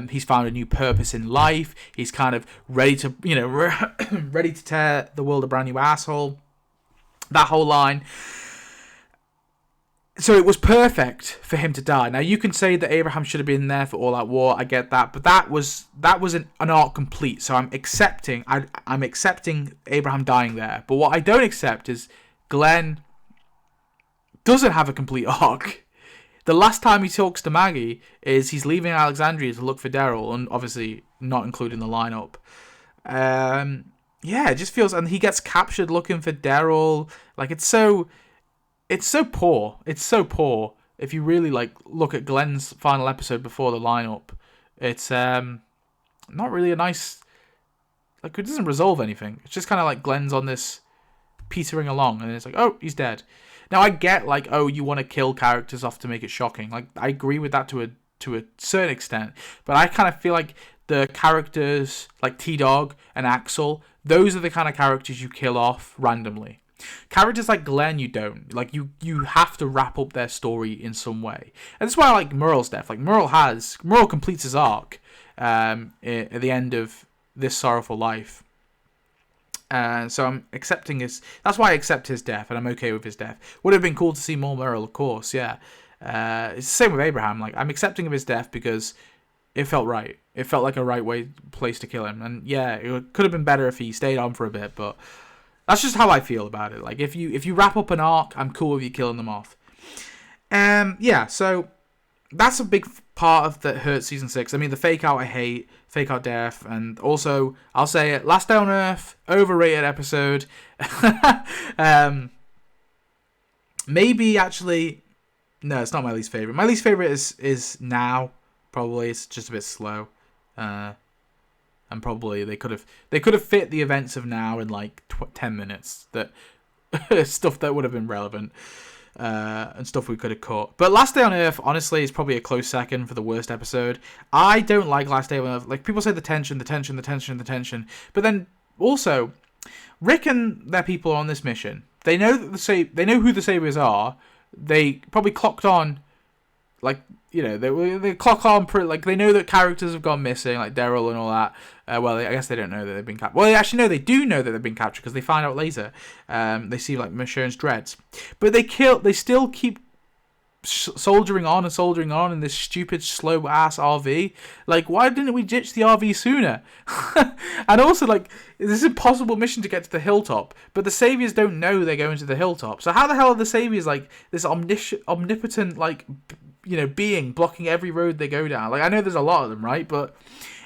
He's found a new purpose in life. He's kind of ready to, ready to tear the world a brand new asshole. That whole line. So it was perfect for him to die. Now, you can say that Abraham should have been there for All Out War. I get that, but that was an arc complete. So I'm accepting Abraham dying there. But what I don't accept is Glenn doesn't have a complete arc. the last time he talks to Maggie is he's leaving Alexandria to look for Daryl, and obviously not including the lineup. Yeah, it just feels, and he gets captured looking for Daryl. Like it's so poor. It's so poor. If you really like look at Glenn's final episode before the lineup, it's not really a nice. Like it doesn't resolve anything. It's just kind of like Glenn's on this petering along, and it's like, oh, he's dead. Now I get like, oh, you want to kill characters off to make it shocking. Like I agree with that to a certain extent, but I kind of feel like the characters like T-Dog and Axel, those are the kind of characters you kill off randomly. Characters like Glenn, you don't. Like, you have to wrap up their story in some way. And that's why I like Merle's death. Like, Merle completes his arc at the end of This Sorrowful Life. So I'm accepting his... That's why I accept his death, and I'm okay with his death. Would have been cool to see more Merle, of course, yeah. It's the same with Abraham. Like, I'm accepting of his death because it felt right. It felt like a place to kill him. And yeah, it could have been better if he stayed on for a bit, but that's just how I feel about it. Like if you wrap up an arc, I'm cool with you killing them off. Yeah, so that's a big part of that hurt season 6. I mean, the fake out I hate, fake out death, and also I'll say it, Last Day on Earth, overrated episode. Maybe actually, no, it's not my least favorite. My least favorite is Now. Probably it's just a bit slow, and probably they could have fit the events of Now in like 10 minutes. That stuff that would have been relevant, and stuff we could have cut. But Last Day on Earth, honestly, is probably a close second for the worst episode. I don't like Last Day on Earth. Like people say, the tension, but then also Rick and their people are on this mission. They know that they know who the Saviors are. They probably clocked on, like. You know, they clock on like they know that characters have gone missing, like Daryl and all that. Well, I guess they don't know that they've been captured. Well, actually, no, they do know that they've been captured because they find out later. They see like Michonne's dreads, but they still keep soldiering on in this stupid slow ass RV. Like, why didn't we ditch the RV sooner? And also, like, this is an impossible mission to get to the hilltop, but the Saviors don't know they're going to the hilltop. So how the hell are the Saviors like this omnipotent like, you know, being blocking every road they go down? Like, I know there's a lot of them, right? But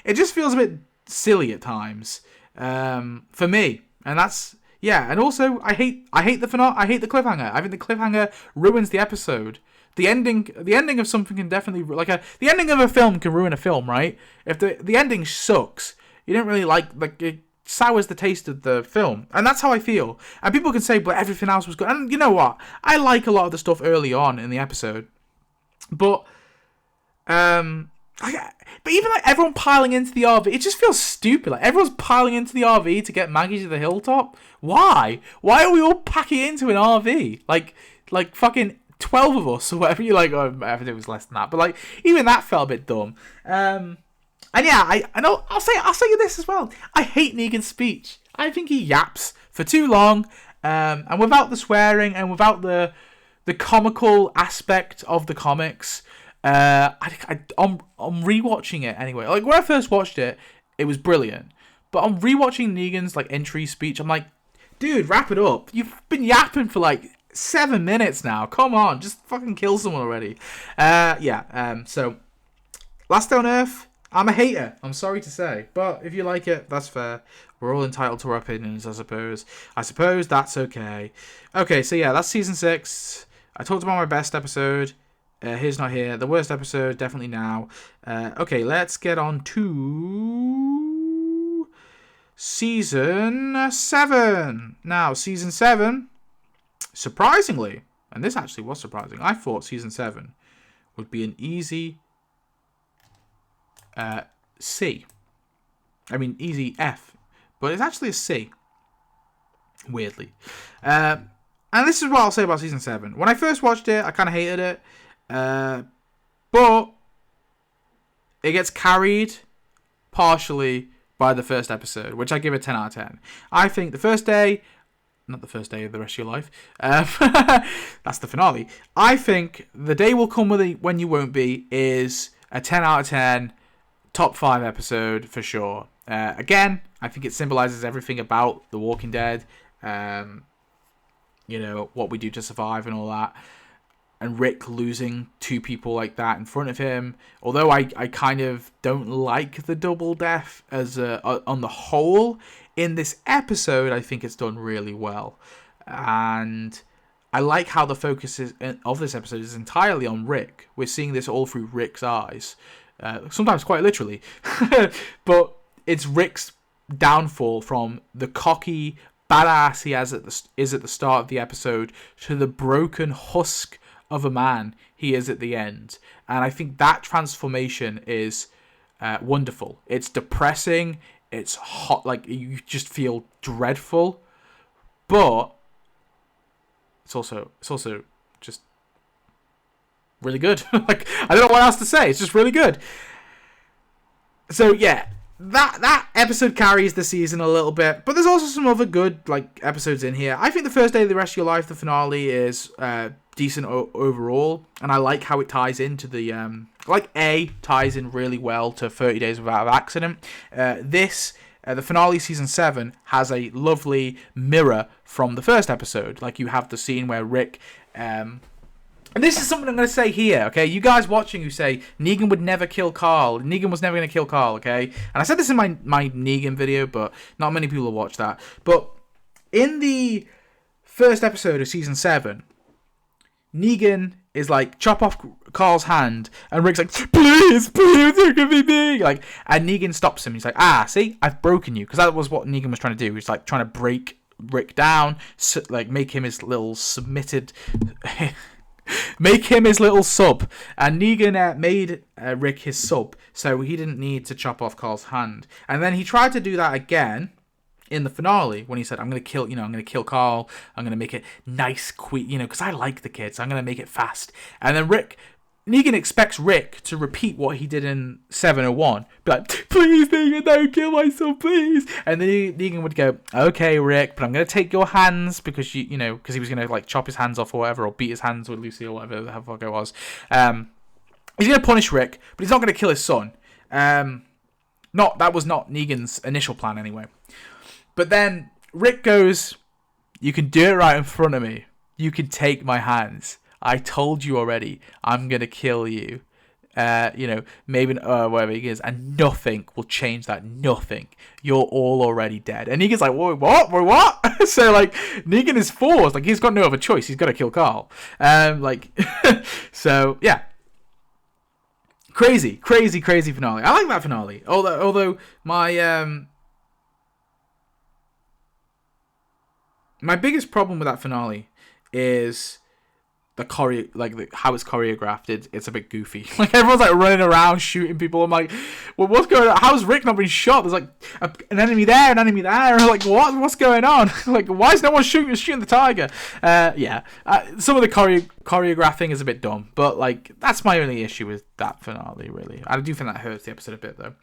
it just feels a bit silly at times, for me. And that's, yeah. And also, I hate the finale. I hate the cliffhanger. I think the cliffhanger ruins the episode. The ending of something can definitely, like, the ending of a film can ruin a film, right? If the ending sucks, you don't really like it sours the taste of the film. And that's how I feel. And people can say, but everything else was good. And you know what? I like a lot of the stuff early on in the episode. But even like everyone piling into the RV, it just feels stupid. Like everyone's piling into the RV to get Maggie to the hilltop. Why? Why are we all packing into an RV? Like fucking 12 of us or whatever. You like, oh, I think it was less than that. But like even that felt a bit dumb. And yeah, I know. I'll say this as well. I hate Negan's speech. I think he yaps for too long, and without the swearing and without the comical aspect of the comics. I'm rewatching it anyway. Like when I first watched it, it was brilliant. But I'm rewatching Negan's like entry speech. I'm like, dude, wrap it up. You've been yapping for like 7 minutes now. Come on, just fucking kill someone already. So Last Day on Earth, I'm a hater. I'm sorry to say, but if you like it, that's fair. We're all entitled to our opinions, I suppose. That's okay. Okay, so yeah, that's season 6. I talked about my best episode. Here's Not Here. The worst episode, definitely Now. Okay, let's get on to season 7. Now, season 7, surprisingly, and this actually was surprising, I thought season 7 would be an easy C. I mean, easy F. But it's actually a C. Weirdly. And this is what I'll say about season 7. When I first watched it, I kind of hated it. But it gets carried partially by the first episode, which I give a 10 out of 10. I think the first day, not the first day of the rest of your life, that's the finale. I think The Day Will Come When You Won't Be is a 10 out of 10, top 5 episode for sure. Again, I think it symbolizes everything about The Walking Dead. You know, what we do to survive and all that. and Rick losing two people like that in front of him. Although I kind of don't like the double death as on the whole, in this episode, I think it's done really well. And I like how the focus of this episode is entirely on Rick. We're seeing this all through Rick's eyes. Sometimes quite literally. But it's Rick's downfall from the cocky badass he is at the start of the episode to the broken husk of a man he is at the end. And I think that transformation is wonderful. It's depressing. It's hot. Like, you just feel dreadful. But it's also just really good. Like, I don't know what else to say. It's just really good. So yeah, that episode carries the season a little bit, but there's also some other good like episodes in here. I think the first day of the rest of your life, the finale, is decent overall, and I like how it ties into the ties in really well to 30 Days Without an Accident. The finale, season 7, has a lovely mirror from the first episode. Like, you have the scene where Rick and this is something I'm going to say here, okay? You guys watching who say Negan would never kill Carl. Negan was never going to kill Carl, okay? And I said this in my Negan video, but not many people will watch that. But in the first episode of season 7, Negan is like, chop off Carl's hand, and Rick's like, please, it can be me. Like, and Negan stops him. He's like, see, I've broken you. Because that was what Negan was trying to do. He was like trying to break Rick down, like make him his little submitted... Make him his little sub. And Negan made Rick his sub, so he didn't need to chop off Carl's hand. And then he tried to do that again in the finale when he said, I'm going to kill Carl. I'm going to make it nice, quick, because I like the kids. I'm going to make it fast. And then Negan expects Rick to repeat what he did in 701. Be like, please, Negan, don't kill my son, please. And then Negan would go, okay, Rick, but I'm going to take your hands because because he was going to like chop his hands off or whatever, or beat his hands with Lucy or whatever the fuck it was. He's going to punish Rick, but he's not going to kill his son. That was not Negan's initial plan anyway. But then Rick goes, you can do it right in front of me. You can take my hands. I told you already, I'm going to kill you. Maybe, whatever he is. And nothing will change that. Nothing. You're all already dead. And Negan's like, whoa, what? Wait, what? So, like, Negan is forced. Like, he's got no other choice. He's got to kill Carl. So, yeah. Crazy finale. I like that finale. Although my biggest problem with that finale is how it's choreographed. It's a bit goofy. Like, everyone's like running around shooting people. I'm like, well, what's going on? How's Rick not being shot? There's like an enemy there, an enemy there. I'm like, what's going on? Like, why is no one shooting the tiger? Some of the choreographing is a bit dumb, but like, that's my only issue with that finale, really. I do think that hurts the episode a bit, though.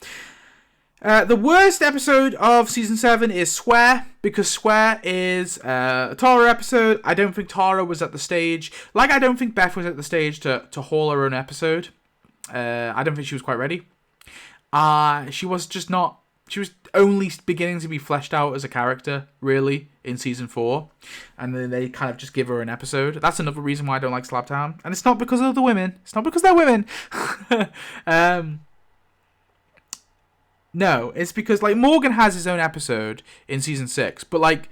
The worst episode of season 7 is Swear, because Swear is a Tara episode. I don't think Tara was at the stage. Like, I don't think Beth was at the stage to haul her own episode. I don't think she was quite ready. She was just not. She was only beginning to be fleshed out as a character, really, in season 4. And then they kind of just give her an episode. That's another reason why I don't like Slabtown. And it's not because of the women. It's not because they're women. No, it's because, like, Morgan has his own episode in season 6, but, like,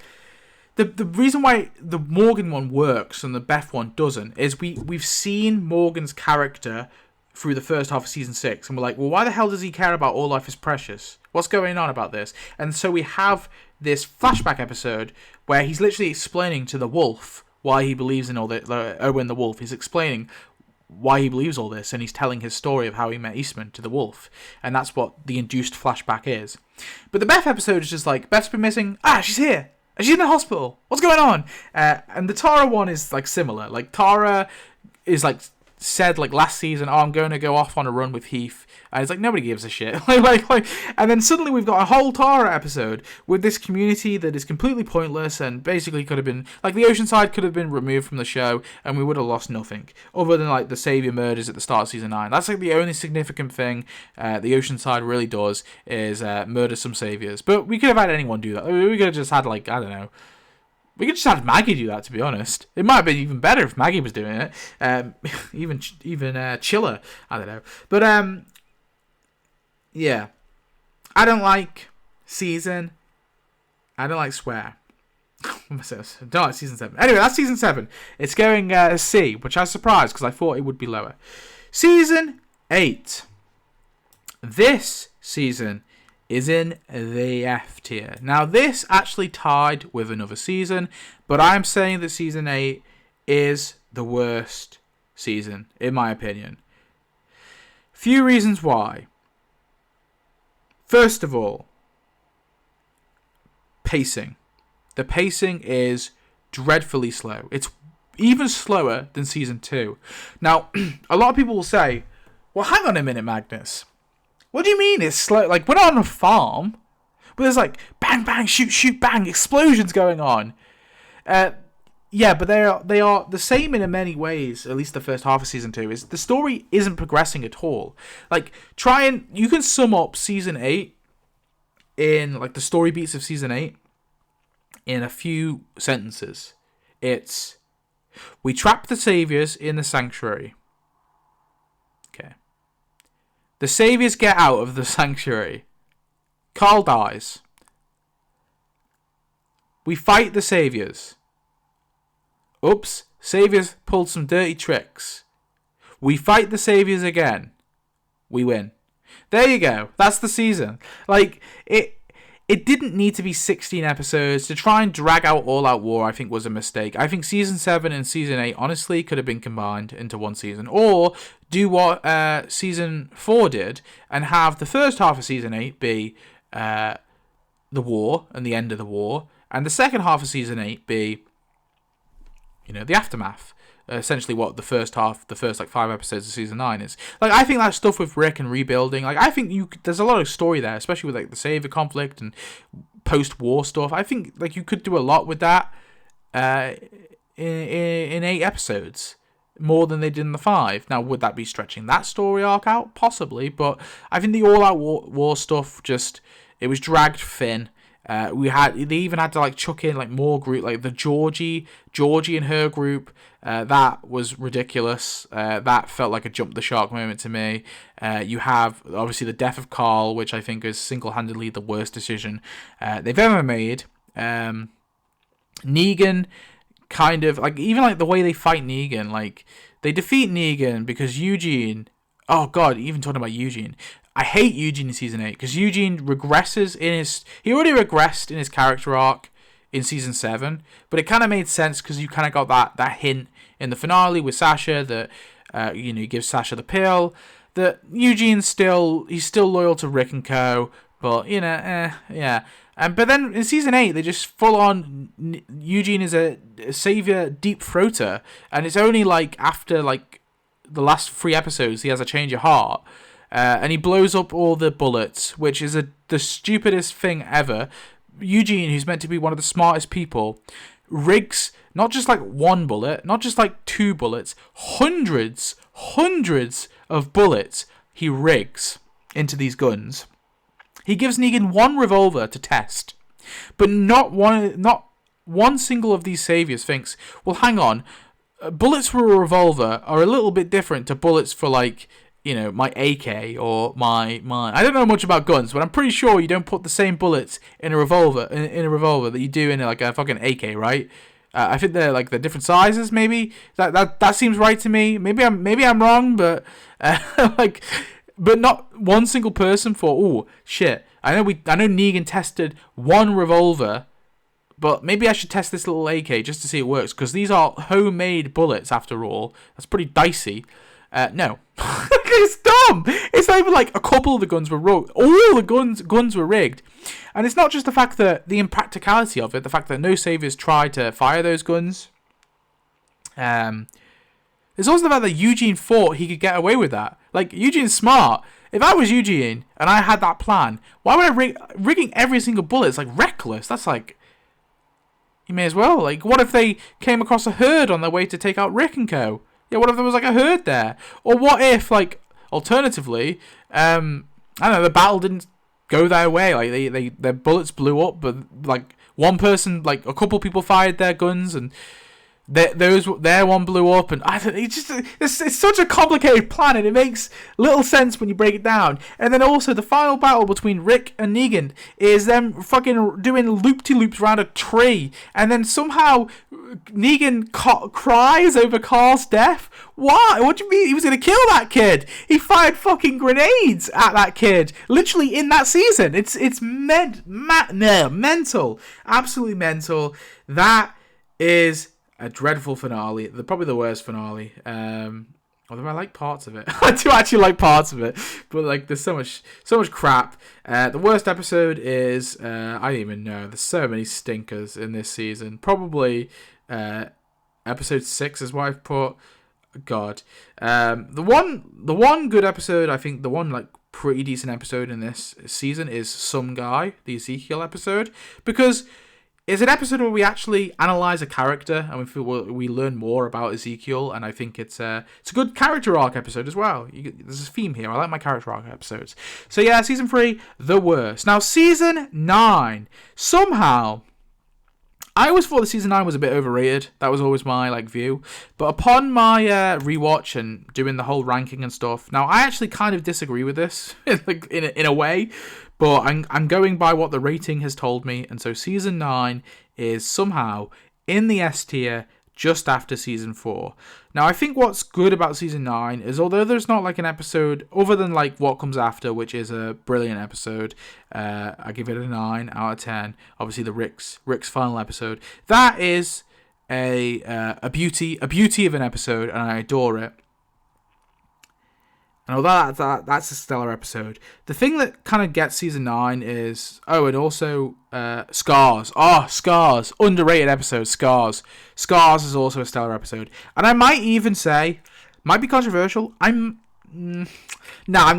the reason why the Morgan one works and the Beth one doesn't is we've seen Morgan's character through the first half of season 6, and we're like, well, why the hell does he care about All Life is Precious? What's going on about this? And so we have this flashback episode where he's literally explaining to the wolf why he believes in all the Owen the wolf. He's explaining why he believes all this, and he's telling his story of how he met Eastman to the wolf, and that's what the induced flashback is. But the Beth episode is just like, Beth's been missing, she's here, she's in the hospital, what's going on? And the Tara one is like similar. Like, Tara is like said like last season, I'm going to go off on a run with Heath, and it's like, nobody gives a shit. And then suddenly we've got a whole Tara episode with this community that is completely pointless and basically could have been like, the Oceanside could have been removed from the show and we would have lost nothing other tthan like the Savior murders at the start of season 9. That's like the only significant thing the Oceanside really does is murder some saviors. But we could have had anyone do that. We could have just had, like, I don't know, We could just have Maggie do that, to be honest. It might have been even better if Maggie was doing it. Even chiller. I don't know. But, yeah. I don't like season. I don't like swear. I don't like season 7. Anyway, that's season 7. It's going C, which I was surprised because I thought it would be lower. Season 8. This season is in the F tier. Now, this actually tied with another season, but I'm saying that season 8 is the worst season, in my opinion. Few reasons why. First of all, pacing. The pacing is dreadfully slow. It's even slower than season 2. Now, a lot of people will say, well, hang on a minute, Magnus. What do you mean it's slow? Like, we're not on a farm. But there's like, bang, bang, shoot, shoot, bang, explosions going on. Yeah, but they are the same in many ways, at least the first half of season 2, is the story isn't progressing at all. Like, you can sum up season 8 in, like, the story beats of season 8 in a few sentences. It's, we trap the saviors in the sanctuary. Okay. The saviors get out of the sanctuary. Carl dies. We fight the saviors. Oops, saviors pulled some dirty tricks. We fight the saviors again. We win. There you go. That's the season. Like, it didn't need to be 16 episodes. To try and drag out All Out War, I think, was a mistake. I think Season 7 and Season 8, honestly, could have been combined into one season. Or do what Season 4 did and have the first half of Season 8 be the war and the end of the war, and the second half of Season 8 be, the aftermath. Essentially what the first 5 episodes of season 9 is. Like, I think that stuff with Rick and rebuilding, like, I think there's a lot of story there, especially with, like, the savior conflict and post-war stuff. I think, like, you could do a lot with that in 8 episodes, more than they did in the 5. Now, would that be stretching that story arc out? Possibly, but I think the all-out war stuff it was dragged thin. They even had to, like, chuck in, like, more group, like the Georgie and her group. That was ridiculous. That felt like a jump the shark moment to me. You have obviously the death of Carl, which I think is single-handedly the worst decision they've ever made. Negan, kind of, like, even like the way they fight Negan, like, they defeat Negan because Eugene. Oh God, even talking about Eugene. I hate Eugene in season 8 because Eugene regresses he already regressed in his character arc in season 7, but it kind of made sense because you kind of got that hint in the finale with Sasha that he gives Sasha the pill, that Eugene's still loyal to Rick and co, but yeah. But then in season 8 they just full on Eugene is a savior deep throater, and it's only like after like the last 3 episodes he has a change of heart. And he blows up all the bullets, which is the stupidest thing ever. Eugene, who's meant to be one of the smartest people, rigs not just like 1 bullet, not just like 2 bullets, hundreds of bullets he rigs into these guns. He gives Negan 1 revolver to test, but not one single of these saviors thinks, well, hang on, bullets for a revolver are a little bit different to bullets for, like, my AK or my I don't know much about guns, but I'm pretty sure you don't put the same bullets in a revolver that you do in like a fucking AK, right? I think they're like the different sizes. Maybe that seems right to me. Maybe I'm wrong, but but not one single person for. Oh shit! I know Negan tested 1 revolver, but maybe I should test this little AK just to see it works because these are homemade bullets after all. That's pretty dicey. No. It's dumb. It's not even like a couple of the guns were rigged. All the guns were rigged. And it's not just the fact that the impracticality of it, the fact that no saviors tried to fire those guns. There's also the fact that Eugene thought he could get away with that. Like, Eugene's smart. If I was Eugene and I had that plan, why would I rigging every single bullet? It's like reckless. That's like, you may as well. Like, what if they came across a herd on their way to take out Rick and co? Yeah, what if there was like a herd there? Or what if, like, alternatively, I don't know, the battle didn't go their way. Like, their bullets blew up, but, like, one person, like a couple people fired their guns and their one blew up, and it's such a complicated plan, and it makes little sense when you break it down. And then also the final battle between Rick and Negan is them fucking doing loop-de-loops around a tree, and then somehow Negan cries over Carl's death. Why? What do you mean? He was gonna kill that kid. He fired fucking grenades at that kid, literally in that season. It's mental, absolutely mental. That is a dreadful finale. Probably the worst finale. Although I like parts of it. I do actually like parts of it. But like there's so much crap. The worst episode is I don't even know. There's so many stinkers in this season. Probably episode 6 is what I've put. God. The one good episode, I think the one like pretty decent episode in this season is Some Guy, the Ezekiel episode, because it's an episode where we actually analyze a character and we learn more about Ezekiel, and I think it's a good character arc episode as well. There's a theme here. I like my character arc episodes. So yeah, season 3, the worst. Now season 9, somehow I always thought that season 9 was a bit overrated. That was always my like view. But upon my rewatch and doing the whole ranking and stuff, now I actually kind of disagree with this in a way. But I'm going by what the rating has told me, and so season 9 is somehow in the S tier just after season 4. Now I think what's good about season 9 is although there's not like an episode other than like what comes after, which is a brilliant episode, I give it a 9 out of 10. Obviously the Rick's final episode, that is a beauty of an episode, and I adore it. And although that's a stellar episode, the thing that kind of gets season 9 is... Oh, and also Scars. Oh, Scars. Underrated episode, Scars. Scars is also a stellar episode. And I might even say... Might be controversial. I'm going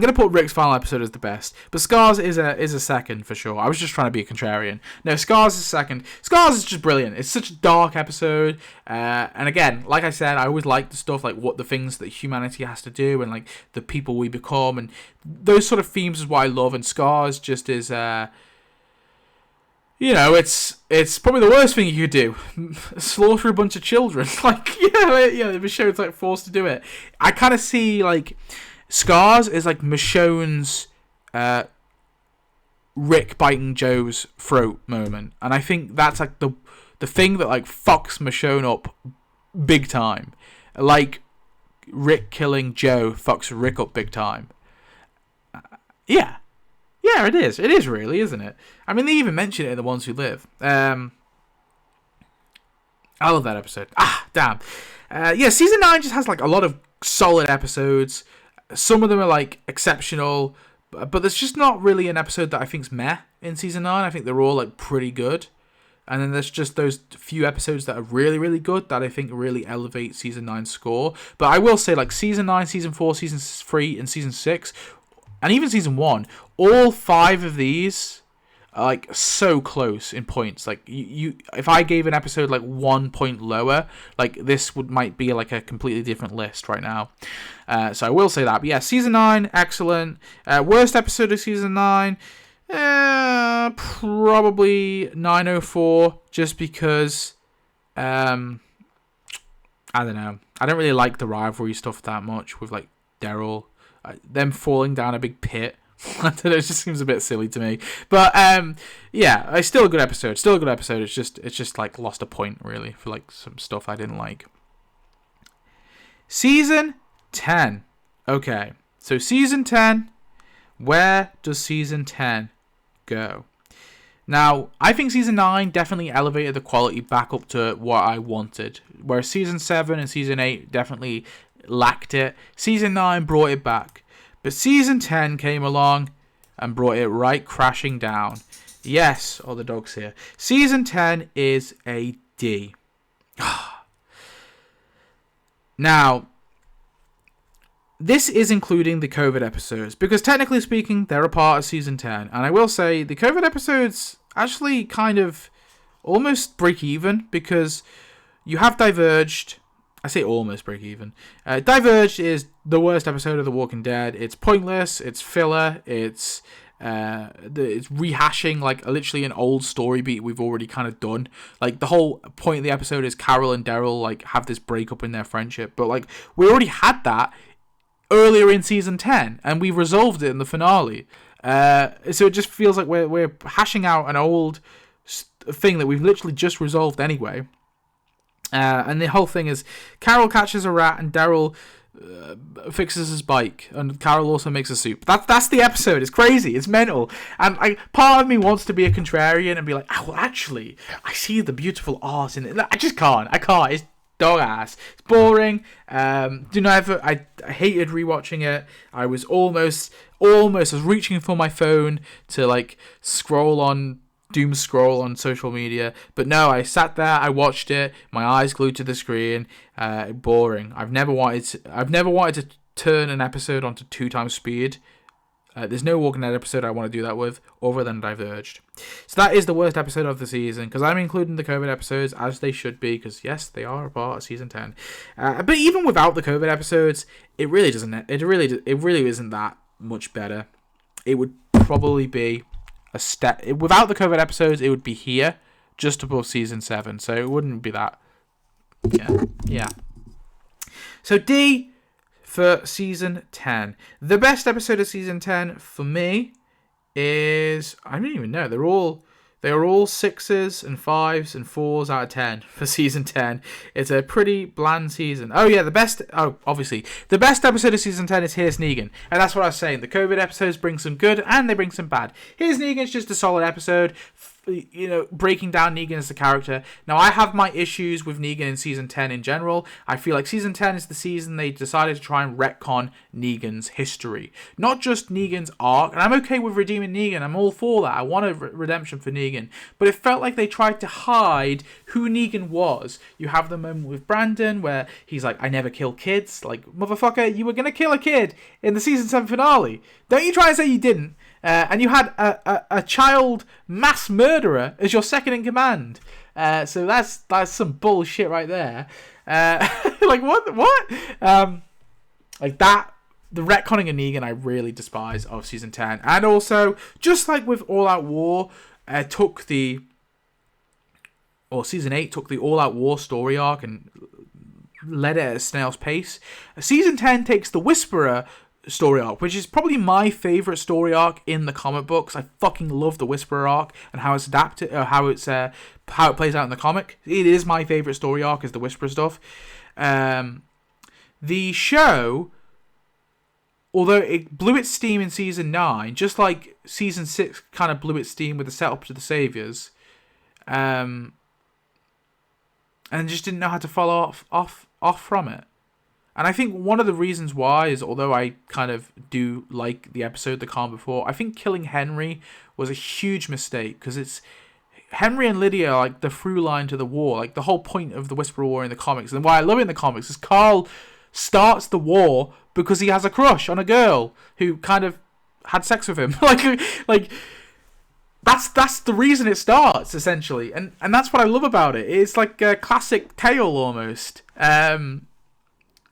to put Rick's final episode as the best. But Scars is a second for sure. I was just trying to be a contrarian. No, Scars is second. Scars is just brilliant. It's such a dark episode. And again, like I said, I always like the stuff like what the things that humanity has to do and like the people we become. And those sort of themes is what I love. And Scars just is... it's probably the worst thing you could do. Slaughter a bunch of children. Michonne's like forced to do it. I kind of see like Scars is like Michonne's Rick biting Joe's throat moment, and I think that's like the thing that like fucks Michonne up big time. Like Rick killing Joe fucks Rick up big time. Yeah, it is. It is really, isn't it? I mean, they even mention it in The Ones Who Live. I love that episode. Damn. Season 9 just has like a lot of solid episodes. Some of them are like exceptional, but there's just not really an episode that I think's meh in season 9. I think they're all like pretty good. And then there's just those few episodes that are really, really good that I think really elevate season 9's score. But I will say like season 9, season 4, season 3, and season 6, and even season 1, all 5 of these are like so close in points. Like you if I gave an episode like 1 point lower, like this might be like a completely different list right now. So I will say that. But yeah, season 9, excellent. Worst episode of season 9, probably 904, just because I don't know. I don't really like the rivalry stuff that much with like Daryl. Them falling down a big pit. I don't know, it just seems a bit silly to me. But it's still a good episode. It's just like lost a point really for like some stuff I didn't like. Season 10. Okay. So season 10, where does season 10 go? Now, I think season 9 definitely elevated the quality back up to what I wanted. Whereas season 7 and season 8 definitely lacked it. Season 9 brought it back. But season 10 came along and brought it right crashing down. Yes, the dog's here. Season 10 is a D. Now, this is including the COVID episodes, because technically speaking, they're a part of season 10. And I will say, the COVID episodes actually kind of almost break even, because you have Diverged. I say almost break even. Diverged is the worst episode of The Walking Dead. It's pointless, it's filler, it's It's rehashing like literally an old story beat we've already kind of done. Like the whole point of the episode is Carol and Daryl like have this breakup in their friendship, but like we already had that earlier in season 10, and we resolved it in the finale. So it just feels like we're hashing out an old thing that we've literally just resolved anyway. And the whole thing is Carol catches a rat and Daryl fixes his bike, and Carol also makes a soup. That's the episode. It's crazy. It's mental. And part of me wants to be a contrarian and be like, oh, well, actually, I see the beautiful art in it. I just can't. I can't. It's dog ass. It's boring. I hated rewatching it. I was almost I was reaching for my phone to like doom scroll on social media, but no, I sat there, I watched it, my eyes glued to the screen. Boring. I've never wanted to turn an episode onto 2 times speed. There's no Walking Dead episode I want to do that with, other than Diverged. So that is the worst episode of the season, because I'm including the COVID episodes as they should be, because yes, they are a part of season 10. But even without the COVID episodes, it really isn't that much better. It would probably be a step without the COVID episodes. It would be here, just above season 7. So it wouldn't be that. Yeah. So D for season 10. The best episode of season 10 for me is, I don't even know. They're all 6s and 5s and 4s out of 10 for season 10. It's a pretty bland season. Obviously, the best episode of season 10 is Here's Negan. And that's what I was saying. The COVID episodes bring some good and they bring some bad. Here's Negan's just a solid episode, breaking down Negan as the character. Now, I have my issues with Negan in season 10 in general. I feel like season 10 is the season they decided to try and retcon Negan's history. Not just Negan's arc. And I'm okay with redeeming Negan. I'm all for that. I want a redemption for Negan. But it felt like they tried to hide who Negan was. You have the moment with Brandon where he's like, I never kill kids. Like, motherfucker, you were going to kill a kid in the season 7 finale. Don't you try and say you didn't. And you had a child mass murderer as your second in command. So that's some bullshit right there. Like, what? Like that, the retconning of Negan I really despise of season 10. And also, just like with All Out War, season 8 took the All Out War story arc and led it at a snail's pace. Season 10 takes the Whisperer story arc, which is probably my favorite story arc in the comic books. I fucking love the Whisperer arc and how it's adapted, how it plays out in the comic. It is my favorite story arc, is the Whisperer stuff. The show, although it blew its steam in season 9, just like season 6 kind of blew its steam with the setup to the Saviors, and just didn't know how to follow off from it. And I think one of the reasons why is, although I kind of do like the episode The Calm Before, I think killing Henry was a huge mistake, because it's Henry and Lydia are like the through line to the war. Like the whole point of the Whisperer War in the comics, and why I love it in the comics, is Carl starts the war because he has a crush on a girl who kind of had sex with him. like that's the reason it starts, essentially, and that's what I love about it. It's like a classic tale almost.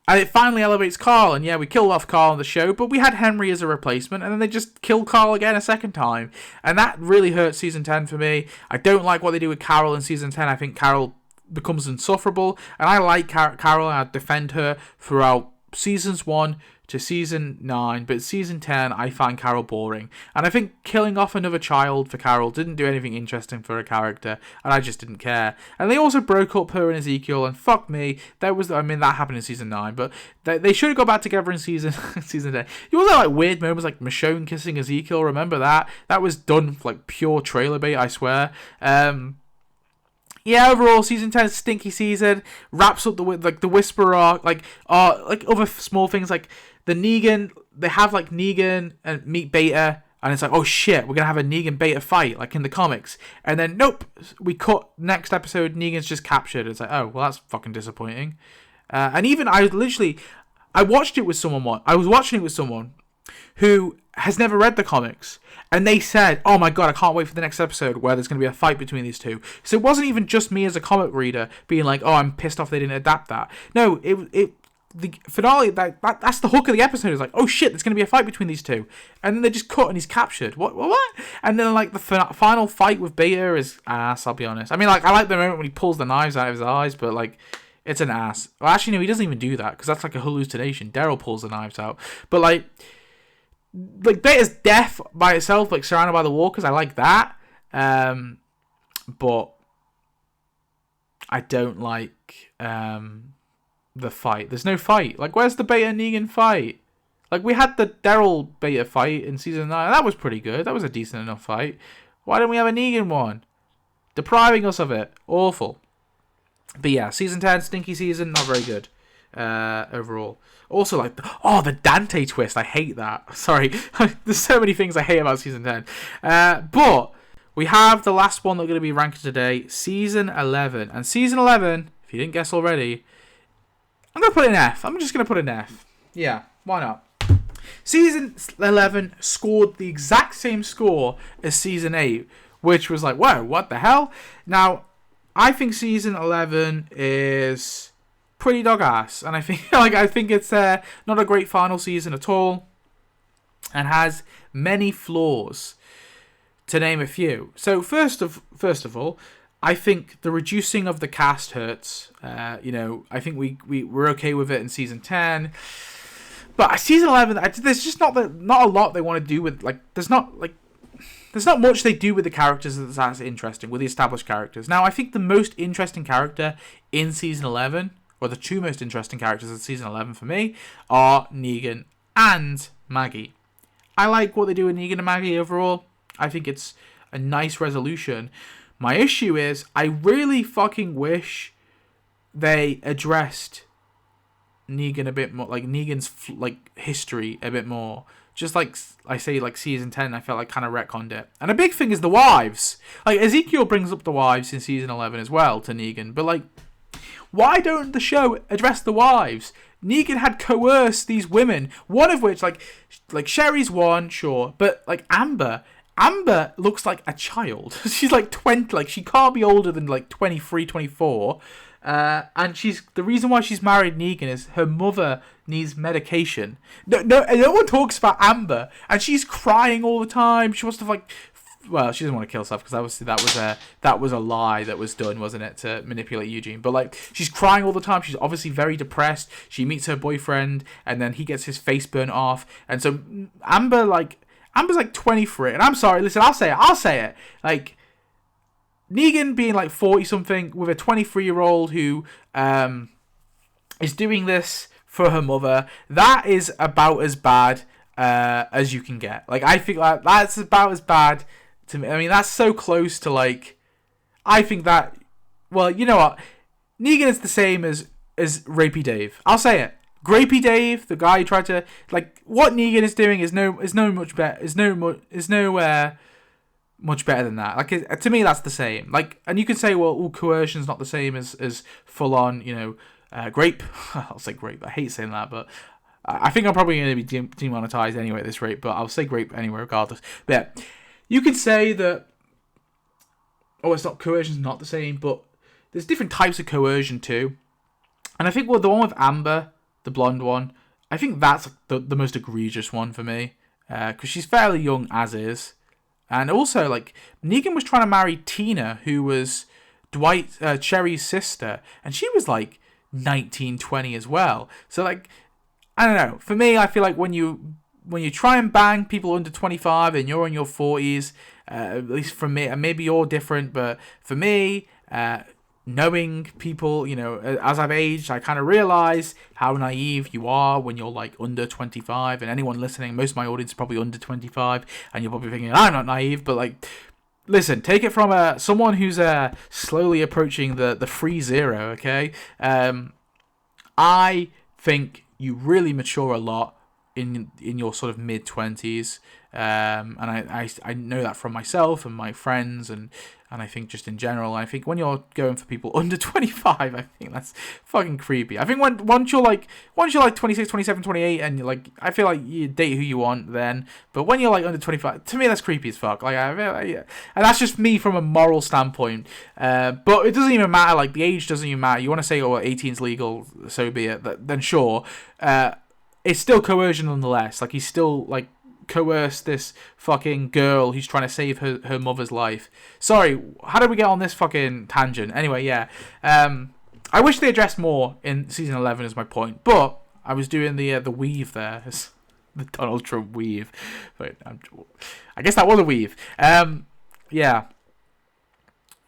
And it finally elevates Carl, and yeah, we killed off Carl on the show, but we had Henry as a replacement, and then they just killed Carl again a second time. And that really hurt season 10 for me. I don't like what they do with Carol in season 10. I think Carol becomes insufferable, and I like Carol, and I defend her throughout seasons 1 to season 9, but season 10 I find Carol boring, and I think killing off another child for Carol didn't do anything interesting for her character, and I just didn't care. And they also broke up her and Ezekiel, and fuck me, that happened in season 9, but they should have got back together in season 10. You also like weird moments like Michonne kissing Ezekiel, remember that? That was done for like pure trailer bait, I swear. Yeah, overall, season 10 is a stinky season. Wraps up the Whisperer arc, like other small things like the Negan. They have like Negan and meet Beta, and it's like, oh shit, we're gonna have a Negan Beta fight like in the comics. And then nope, we cut next episode. Negan's just captured. It's like, oh well, that's fucking disappointing. And even I watched it with someone. I was watching it with someone who has never read the comics, and they said, oh my god, I can't wait for the next episode where there's going to be a fight between these two. So it wasn't even just me as a comic reader being like, oh, I'm pissed off they didn't adapt that. No, it the finale, that's the hook of the episode. Is like, oh shit, there's going to be a fight between these two. And then they just cut and he's captured. What? And then, like, the final fight with Beta is ass, I'll be honest. I mean, like, I like the moment when he pulls the knives out of his eyes, but, like, it's an ass. Well, actually, no, he doesn't even do that, because that's, like, a hallucination. Daryl pulls the knives out. But, like Beta's death by itself, like, surrounded by the walkers, I like that. But I don't like, the fight. There's no fight. Like, where's the Beta Negan fight? Like, we had the Daryl Beta fight in season 9. That was pretty good. That was a decent enough fight. Why don't we have a Negan one? Depriving us of it. Awful. But yeah, season 10, stinky season, not very good. Overall. Also, like, the Dante twist. I hate that. Sorry. There's so many things I hate about season 10. But we have the last one that we're going to be ranking today. Season 11. And season 11, if you didn't guess already, I'm going to put an F. I'm just going to put an F. Yeah, why not? Season 11 scored the exact same score as Season 8, which was like, whoa, what the hell? Now, I think Season 11 is pretty dog ass, and I think it's not a great final season at all, and has many flaws, to name a few. So first of all, I think the reducing of the cast hurts. I think we're okay with it in season 10, but season 11, there's just not a lot they want to do with, like, there's not much they do with the characters that's interesting, with the established characters. Now, I think the most interesting character in season 11, or the two most interesting characters in season 11 for me, are Negan and Maggie. I like what they do with Negan and Maggie overall. I think it's a nice resolution. My issue is, I really fucking wish they addressed Negan a bit more, like Negan's history a bit more. Just like I say, like season 10, I felt like kind of retconned it. And a big thing is the wives. Like, Ezekiel brings up the wives in season 11 as well to Negan, but like, why don't the show address the wives? Negan had coerced these women, one of which, like Sherry's one, sure, but like Amber looks like a child. She's like 20, like she can't be older than like 23, 24. And the reason why she's married Negan is her mother needs medication. No one talks about Amber, and she's crying all the time. She wants to she doesn't want to kill herself, because obviously that was a lie that was done, wasn't it, to manipulate Eugene? But like, she's crying all the time. She's obviously very depressed. She meets her boyfriend, and then he gets his face burnt off, and so Amber's like 23, and I'm sorry, listen, I'll say it. Like, Negan being like 40-something with a 23-year-old who is doing this for her mother, that is about as bad as you can get. Like, I think that's about as bad to me. I mean, that's so close to, like, I think that, well, you know what? Negan is the same as Rapey Dave. I'll say it. Grapey Dave, the guy who tried to, like, what Negan is doing is much better than that. Like, to me, that's the same. Like, and you could say, well, coercion's not the same as full on, grape. I'll say grape. I hate saying that, but I think I'm probably going to be demonetized anyway at this rate. But I'll say grape anyway, regardless. But yeah, you could say that. Oh, it's not, coercion's not the same, but there's different types of coercion too. And I think, well, the one with Amber, the blonde one, I think that's the most egregious one for me, because she's fairly young as is. And also, like, Negan was trying to marry Tina, who was Cherry's sister, and she was like 19, 20 as well. So, like, I don't know. For me, I feel like when you try and bang people under 25 and you're in your 40s, at least for me, and maybe you're different, but for me, knowing people, as I've aged, I kind of realize how naive you are when you're like under 25. And anyone listening, most of my audience is probably under 25, and you're probably thinking, I'm not naive, but like, listen, take it from someone who's slowly approaching the free zero. Okay, I think you really mature a lot in your sort of mid-20s, and I know that from myself and my friends, and I think just in general. I think when you're going for people under 25, I think that's fucking creepy. I think once you're like 26, 27, 28, and you're like, I feel like you date who you want then, but when you're like under 25, to me that's creepy as fuck. Like, I feel like, yeah. And that's just me from a moral standpoint. But it doesn't even matter. Like, the age doesn't even matter. You want to say, oh, 18's legal, so be it. Then sure. It's still coercion nonetheless. Like, he's still like coerced this fucking girl who's trying to save her mother's life. Sorry, how did we get on this fucking tangent? Anyway, yeah. I wish they addressed more in season 11 is my point, but I was doing the weave there. The Donald Trump weave. But I guess that was a weave. Yeah.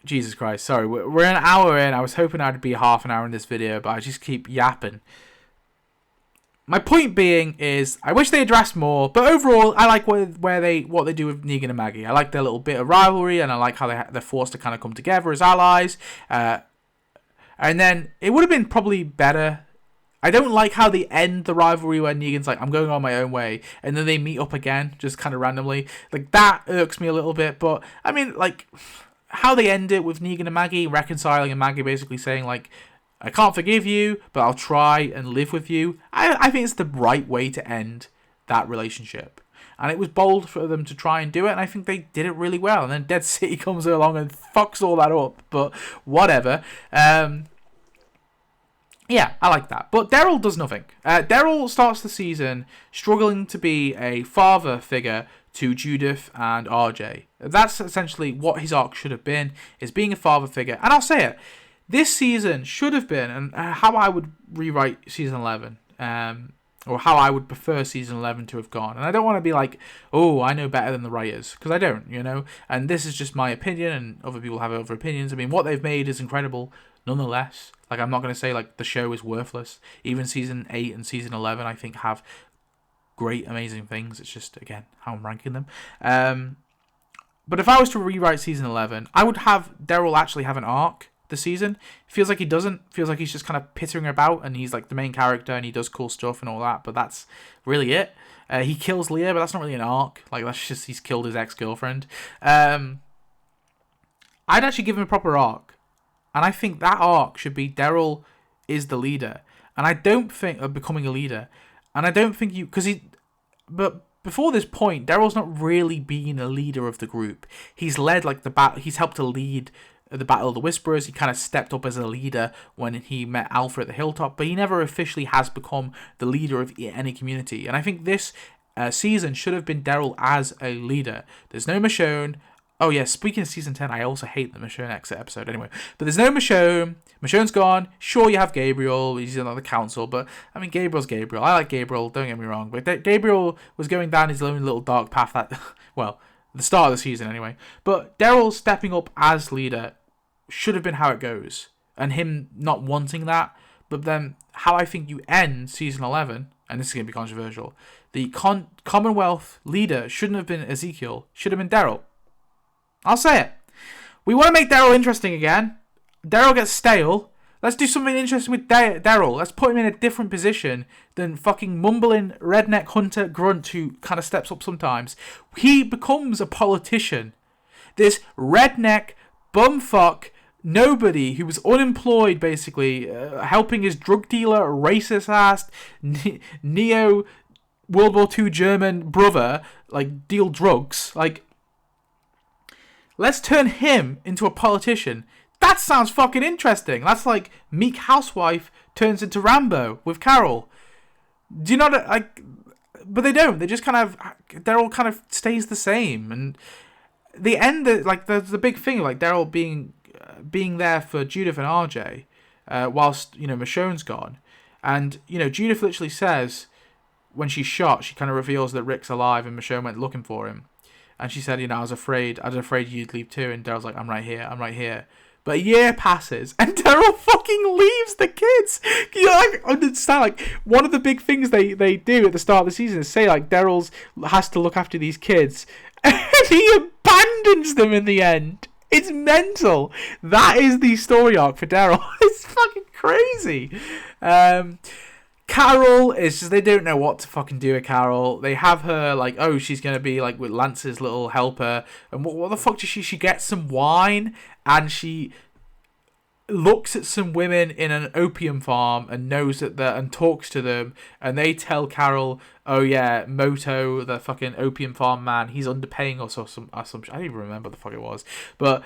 Jesus Christ, sorry. We're an hour in. I was hoping I'd be half an hour in this video, but I just keep yapping. My point being is, I wish they addressed more, but overall, I like what they do with Negan and Maggie. I like their little bit of rivalry, and I like how they're forced to kind of come together as allies. And then it would have been probably better. I don't like how they end the rivalry where Negan's like, I'm going on my own way, and then they meet up again, just kind of randomly. Like, that irks me a little bit, but, I mean, like, how they end it with Negan and Maggie reconciling, and Maggie basically saying, like, I can't forgive you, but I'll try and live with you. I think it's the right way to end that relationship. And it was bold for them to try and do it, and I think they did it really well. And then Dead City comes along and fucks all that up, but whatever. Yeah, I like that. But Daryl does nothing. Daryl starts the season struggling to be a father figure to Judith and RJ. That's essentially what his arc should have been, is being a father figure. And I'll say it. This season should have been, and how I would rewrite season 11, or how I would prefer season 11 to have gone. And I don't want to be like, oh, I know better than the writers, because I don't, you know. And this is just my opinion, and other people have other opinions. I mean, what they've made is incredible, nonetheless. Like, I'm not going to say, like, the show is worthless. Even season 8 and season 11, I think, have great, amazing things. It's just, again, how I'm ranking them. But if I was to rewrite season 11, I would have Daryl actually have an arc this season. It feels like he doesn't. Feels like he's just kind of pittering about, and he's like the main character, and he does cool stuff and all that, but that's really it. He kills Leah, but that's not really an arc. Like, that's just he's killed his ex-girlfriend. I'd actually give him a proper arc, and I think that arc should be Daryl is the leader, and I don't think of becoming a leader, and I don't think but before this point, Daryl's not really been a leader of the group. He's led like he's helped to lead the Battle of the Whisperers. He kind of stepped up as a leader when he met Alpha at the Hilltop, but he never officially has become the leader of any community. And I think this season should have been Daryl as a leader. There's no Michonne. Oh yeah, speaking of season 10, I also hate the Michonne exit episode anyway. But there's no Michonne. Michonne's gone. Sure, you have Gabriel. He's on the council, but I mean, Gabriel's Gabriel. I like Gabriel, don't get me wrong. But Gabriel was going down his own little dark path that, well, the start of the season anyway. But Daryl stepping up as leader should have been how it goes, and him not wanting that. But then how I think you end season 11, and this is going to be controversial, the Commonwealth leader shouldn't have been Ezekiel, should have been Daryl. I'll say it. We want to make Daryl interesting again. Daryl gets stale. Let's do something interesting with Daryl. Let's put him in a different position than fucking mumbling redneck hunter grunt who kind of steps up sometimes. He becomes a politician. This redneck bumfuck nobody who was unemployed, basically, helping his drug dealer, racist ass, neo World War II German brother, like, deal drugs. Like, let's turn him into a politician. That sounds fucking interesting. That's like Meek Housewife turns into Rambo with Carol. Do you know what, like, but they don't. They just kind of, Daryl kind of stays the same. And the end, like, the big thing, like, Daryl being there for Judith and RJ, whilst, you know, Michonne's gone. And, you know, Judith literally says, when she's shot, she kind of reveals that Rick's alive and Michonne went looking for him. And she said, you know, I was afraid you'd leave too. And Daryl's like, I'm right here. But a year passes, and Daryl fucking leaves the kids. You know, like, understand, like, one of the big things they do at the start of the season is say, like, Daryl has to look after these kids. And he abandons them in the end. It's mental. That is the story arc for Daryl. It's fucking crazy. Carol is just, they don't know what to fucking do with Carol. They have her like, oh, she's gonna be like with Lance's little helper, and what the fuck does she gets some wine and she looks at some women in an opium farm and knows that and talks to them, and they tell Carol, oh yeah, Moto, the fucking opium farm man, he's underpaying us or some I don't even remember what the fuck it was, but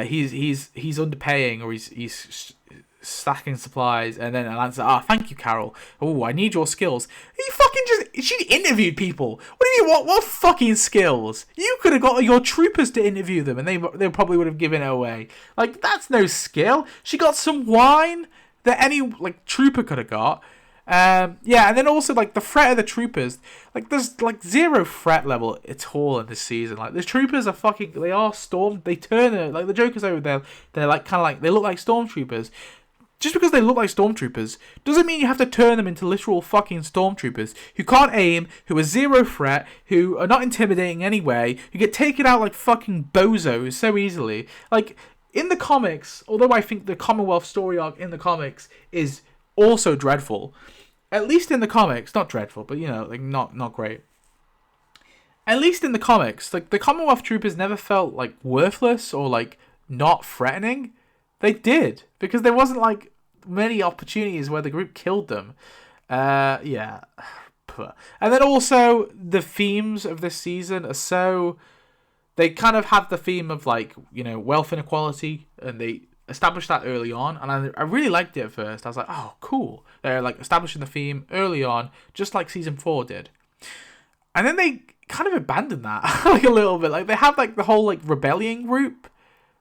he's underpaying, or he's stacking supplies. And then Lance said, thank you, Carol. Oh, I need your skills. He fucking she interviewed people. What do you mean, what fucking skills? You could have got your troopers to interview them and they probably would have given it away. Like, that's no skill. She got some wine that any like trooper could have got. And then also like the threat of the troopers, like there's like zero threat level at all in this season. Like the troopers are they are they turn like the Joker's over there. They're like kind of like, they look like stormtroopers. Just because they look like stormtroopers doesn't mean you have to turn them into literal fucking stormtroopers who can't aim, who are zero threat, who are not intimidating anyway, who get taken out like fucking bozos so easily. Like, in the comics, although I think the Commonwealth story arc in the comics is also dreadful, at least in the comics, not dreadful, but, you know, like, not great. At least in the comics, like, the Commonwealth troopers never felt, like, worthless or, like, not threatening. They did, because there wasn't, like, many opportunities where the group killed them. Yeah. And then also, the themes of this season are so... They kind of have the theme of, like, you know, wealth inequality, and they established that early on, and I really liked it at first. I was like, oh, cool. They're, like, establishing the theme early on, just like Season 4 did. And then they kind of abandoned that, like, a little bit. Like, they have, like, the whole, like, rebellion group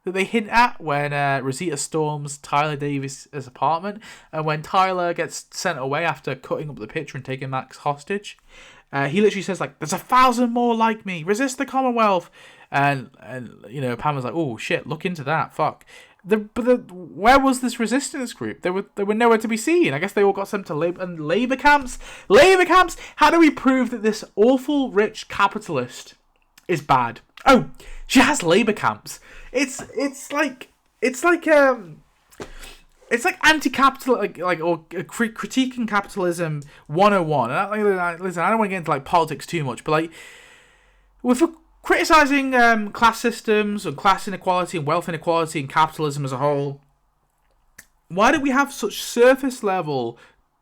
that they hint at when Rosita storms Tyler Davis' apartment, and when Tyler gets sent away after cutting up the picture and taking Max hostage, he literally says, like, there's 1,000 more like me, resist the Commonwealth, and you know, Pam was like, oh shit, look into that, fuck. Where was this resistance group? They were nowhere to be seen. I guess they all got sent to labor camps. Labor camps. How do we prove that this awful rich capitalist is bad? Oh, she has labor camps. It's like anti-capital, or critiquing capitalism 101. And listen, I don't want to get into like politics too much, but like with criticizing class systems and class inequality and wealth inequality and capitalism as a whole, why do we have such surface level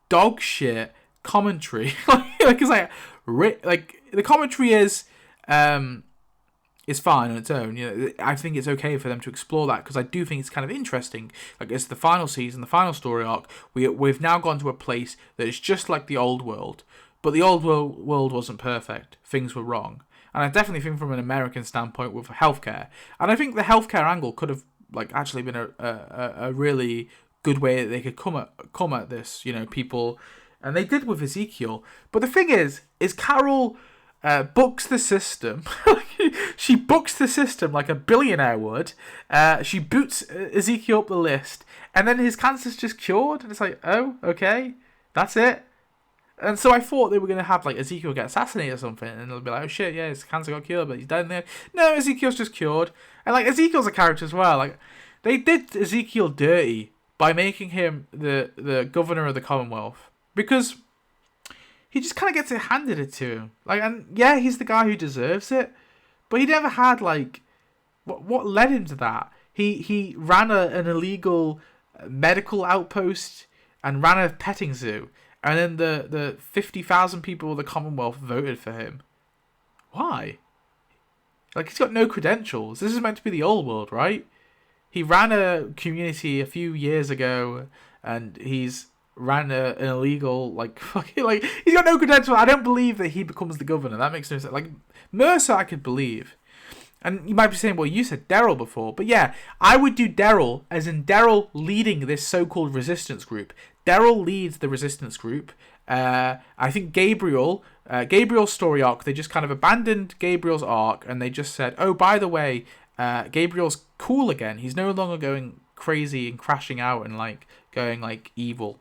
dog shit commentary? like the commentary is fine on its own. You know, I think it's okay for them to explore that, because I do think it's kind of interesting. Like, it's the final season, the final story arc. We've now gone to a place that is just like the old world, but the old world wasn't perfect. Things were wrong, and I definitely think from an American standpoint with healthcare, and I think the healthcare angle could have like actually been a really good way that they could come at this. You know, people, and they did with Ezekiel. But the thing is Carol books the system. She books the system like a billionaire would. She boots Ezekiel up the list, and then his cancer's just cured. And it's like, oh, okay, that's it. And so I thought they were going to have like Ezekiel get assassinated or something, and they'll be like, oh shit, yeah, his cancer got cured, but he's dead there. No, Ezekiel's just cured. And like, Ezekiel's a character as well. Like, they did Ezekiel dirty by making him the governor of the Commonwealth, because he just kind of gets it handed to him. Like, and yeah, he's the guy who deserves it, but he never had like what led him to that. He ran an illegal medical outpost and ran a petting zoo, and then the 50,000 people of the Commonwealth voted for him. Why? Like, he's got no credentials. This is meant to be the old world, right? He ran a community a few years ago, and he's ran an illegal, like, fucking, like, he's got no credentials. I don't believe that he becomes the governor. That makes no sense. Like, Mercer, I could believe. And you might be saying, well, you said Daryl before. But yeah, I would do Daryl, as in Daryl leading this so-called resistance group. Daryl leads the resistance group. I think Gabriel's story arc, they just kind of abandoned Gabriel's arc, and they just said, oh, by the way, Gabriel's cool again. He's no longer going crazy and crashing out and, like, going, like, evil.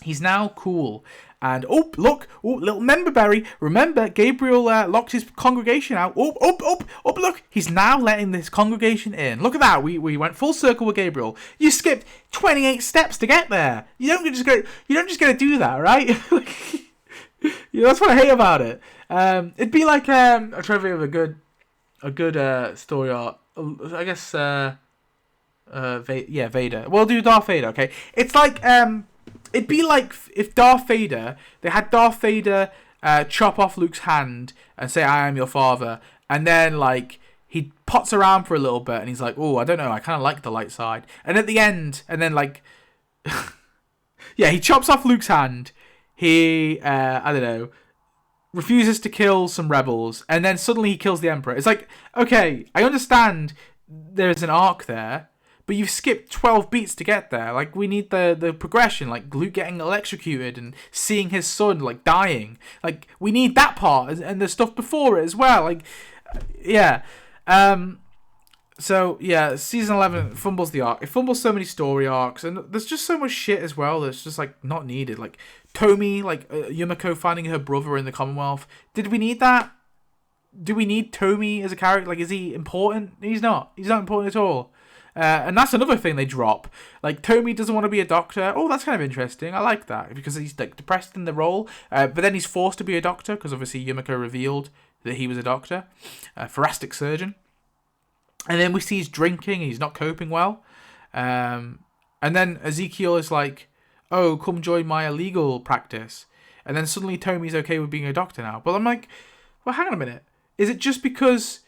He's now cool. And, oh, look, oh, little member berry. Remember, Gabriel locked his congregation out. Oh, look. He's now letting this congregation in. Look at that. We went full circle with Gabriel. You skipped 28 steps to get there. You don't just go to do that, right? That's what I hate about it. It'd be like, I'm trying to think of a good story arc. I guess, Vader. We'll do Darth Vader, okay? It's like, it'd be like if they had Darth Vader chop off Luke's hand and say, I am your father. And then, like, he pots around for a little bit and he's like, oh, I don't know, I kind of like the light side. And at the end, and then, like, he chops off Luke's hand. He, I don't know, refuses to kill some rebels. And then suddenly he kills the Emperor. It's like, okay, I understand there's an arc there. But you've skipped 12 beats to get there. Like, we need the progression. Like, Luke getting electrocuted and seeing his son, like, dying. Like, we need that part and the stuff before it as well. Like, yeah. So, yeah, Season 11 fumbles the arc. It fumbles so many story arcs. And there's just so much shit as well that's just, like, not needed. Like, Tomi, like, Yumiko finding her brother in the Commonwealth. Did we need that? Do we need Tomi as a character? Like, is he important? He's not. He's not important at all. And that's another thing they drop. Like, Tomi doesn't want to be a doctor. Oh, that's kind of interesting. I like that. Because he's, like, depressed in the role. But then he's forced to be a doctor. Because obviously Yumiko revealed that he was a doctor. A thoracic surgeon. And then we see he's drinking. And he's not coping well. And then Ezekiel is like, oh, come join my illegal practice. And then suddenly Tomi's okay with being a doctor now. But I'm like, well, hang on a minute. Is it just because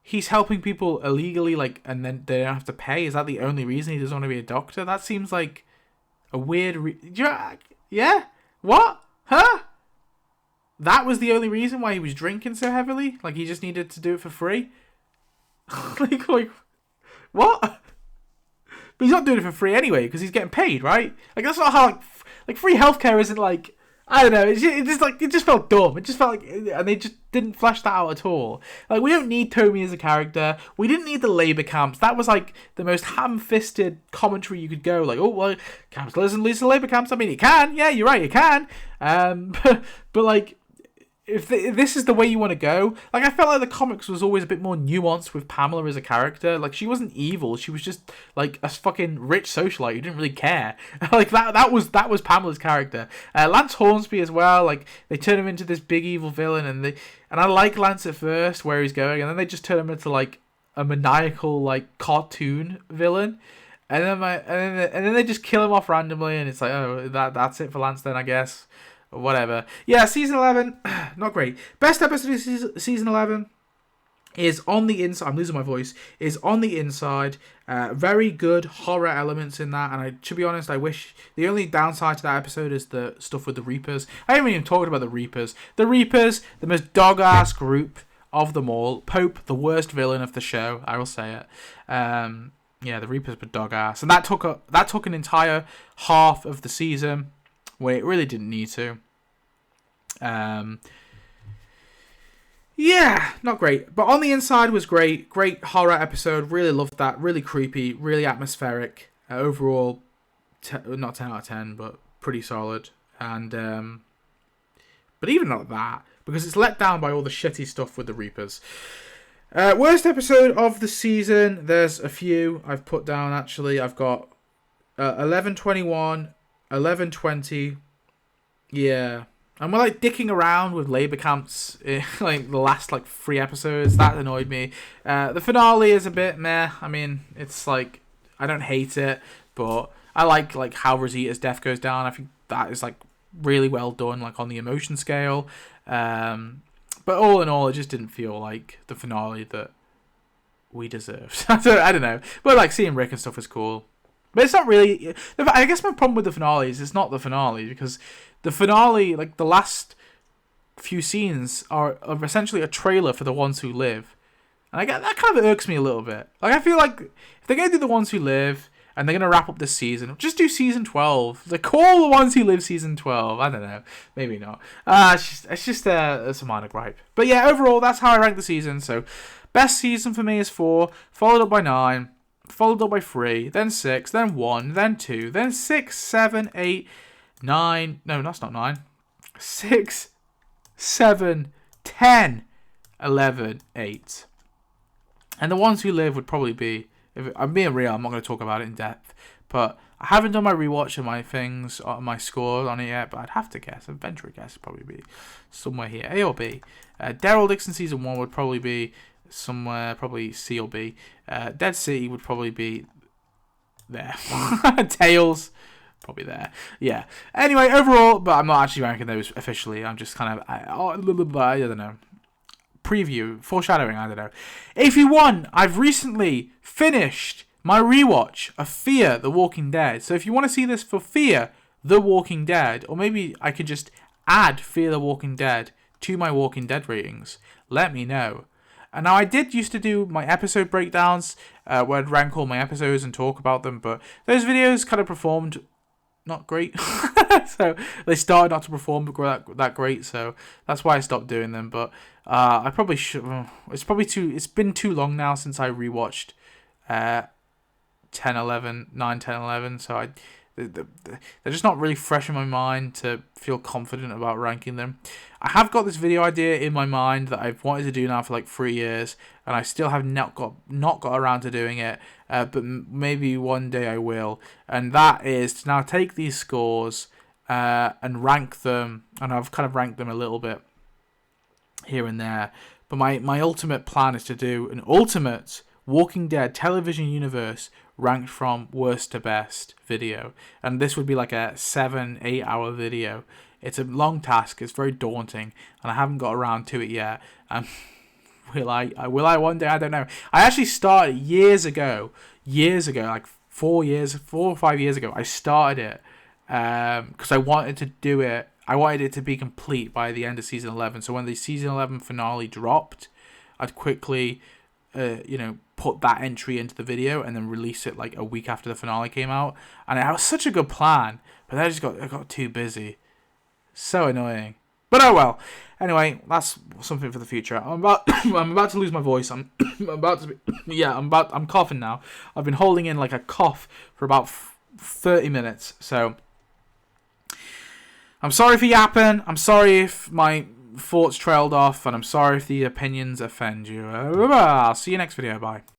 he's helping people illegally, like, and then they don't have to pay? Is that the only reason he doesn't want to be a doctor? That seems like a weird yeah? What? Huh? That was the only reason why he was drinking so heavily? Like, he just needed to do it for free? like, what? But he's not doing it for free anyway, because he's getting paid, right? Like, that's not how, like free healthcare isn't, like, I don't know, it just felt dumb. It just felt like, and they just didn't flesh that out at all. Like, we don't need Tomi as a character. We didn't need the labour camps. That was, like, the most ham-fisted commentary you could go. Like, oh, well, capitalism leads to labour camps. I mean, it can. Yeah, you're right, it can. But like, if this is the way you want to go, like, I felt like the comics was always a bit more nuanced with Pamela as a character. Like, she wasn't evil. She was just, like, a fucking rich socialite who didn't really care. Like, that was Pamela's character. Lance Hornsby as well. Like, they turn him into this big evil villain, and I like Lance at first where he's going, and then they just turn him into, like, a maniacal, like, cartoon villain. And then they just kill him off randomly, and it's like, oh, that's it for Lance then, I guess. Whatever. Yeah, season 11, not great. Best episode of season 11 is On the Inside. I'm losing my voice. Is On the Inside. Very good horror elements in that. And to be honest, I wish the only downside to that episode is the stuff with the Reapers. I haven't even talked about the Reapers. The Reapers, the most dog-ass group of them all. Pope, the worst villain of the show. I will say it. Yeah, the Reapers were dog-ass. And that took an entire half of the season where it really didn't need to. Yeah, not great. But On the Inside was great. Great horror episode. Really loved that. Really creepy. Really atmospheric. Overall, not 10 out of 10, but pretty solid. And but even not that, because it's let down by all the shitty stuff with the Reapers. Worst episode of the season. There's a few I've put down, actually. I've got 11:21, 11:20. Yeah. And we're, like, dicking around with labour camps in, like, the last, like, 3 episodes. That annoyed me. The finale is a bit meh. I mean, it's, like, I don't hate it, but I like how Rosita's death goes down. I think that is, like, really well done, like, on the emotion scale. But all in all, it just didn't feel like the finale that we deserved. I don't know. But, like, seeing Rick and stuff was cool. But it's not really... I guess my problem with the finale is it's not the finale, because the finale, like, the last few scenes are essentially a trailer for The Ones Who Live. And that kind of irks me a little bit. Like, I feel like if they're going to do The Ones Who Live, and they're going to wrap up this season, just do season 12. Like, call The Ones Who Live season 12. I don't know. Maybe not. It's just a minor gripe. But yeah, overall, that's how I rank the season. So, best season for me is 4, followed up by 9, followed up by 3, then 6, then 1, then 2, then 6, 7, 8, 9. No, that's not 9. 6, 7, 10, 11, 8. And the ones who live would probably be, if I'm being real, I'm not going to talk about it in depth, but I haven't done my rewatch of my things, my score on it yet, but I'd have to guess, I'd venture a guess, it'd probably be somewhere here, A or B. Daryl Dixon season 1 would probably be somewhere, probably C or B. Dead City would probably be there. Tales, probably there. Yeah. Anyway, overall, but I'm not actually ranking those officially. I'm just kind of, I don't know. Preview, foreshadowing, I don't know. If you want, I've recently finished my rewatch of Fear the Walking Dead. So if you want to see this for Fear the Walking Dead, or maybe I could just add Fear the Walking Dead to my Walking Dead ratings, let me know. And now I did used to do my episode breakdowns, where I'd rank all my episodes and talk about them, but those videos kind of performed not great. So they started not to perform that great, so that's why I stopped doing them. But I probably should. It's been too long now since I rewatched 9, 10, 11. So they're just not really fresh in my mind to feel confident about ranking them. I have got this video idea in my mind that I've wanted to do now for like 3 years, and I still have not got around to doing it. But maybe one day I will. And that is to now take these scores and rank them, and I've kind of ranked them a little bit here and there. But my ultimate plan is to do an ultimate Walking Dead television universe ranked from worst to best video, and this would be like a 7-8 hour video. It's a long task, it's very daunting, and I haven't got around to it yet. Will I one day? I don't know. I actually started years ago, like 4 or 5 years ago. I started it because I wanted to do it. I wanted it to be complete by the end of season 11. So when the season 11 finale dropped, I'd quickly put that entry into the video and then release it like a week after the finale came out. And it was such a good plan, but I got too busy. So annoying. But oh well. Anyway, that's something for the future. I'm about to lose my voice. I'm coughing now. I've been holding in like a cough for about 30 minutes. So I'm sorry for yapping. I'm sorry if my thoughts trailed off, and I'm sorry if the opinions offend you. I'll see you next video. Bye.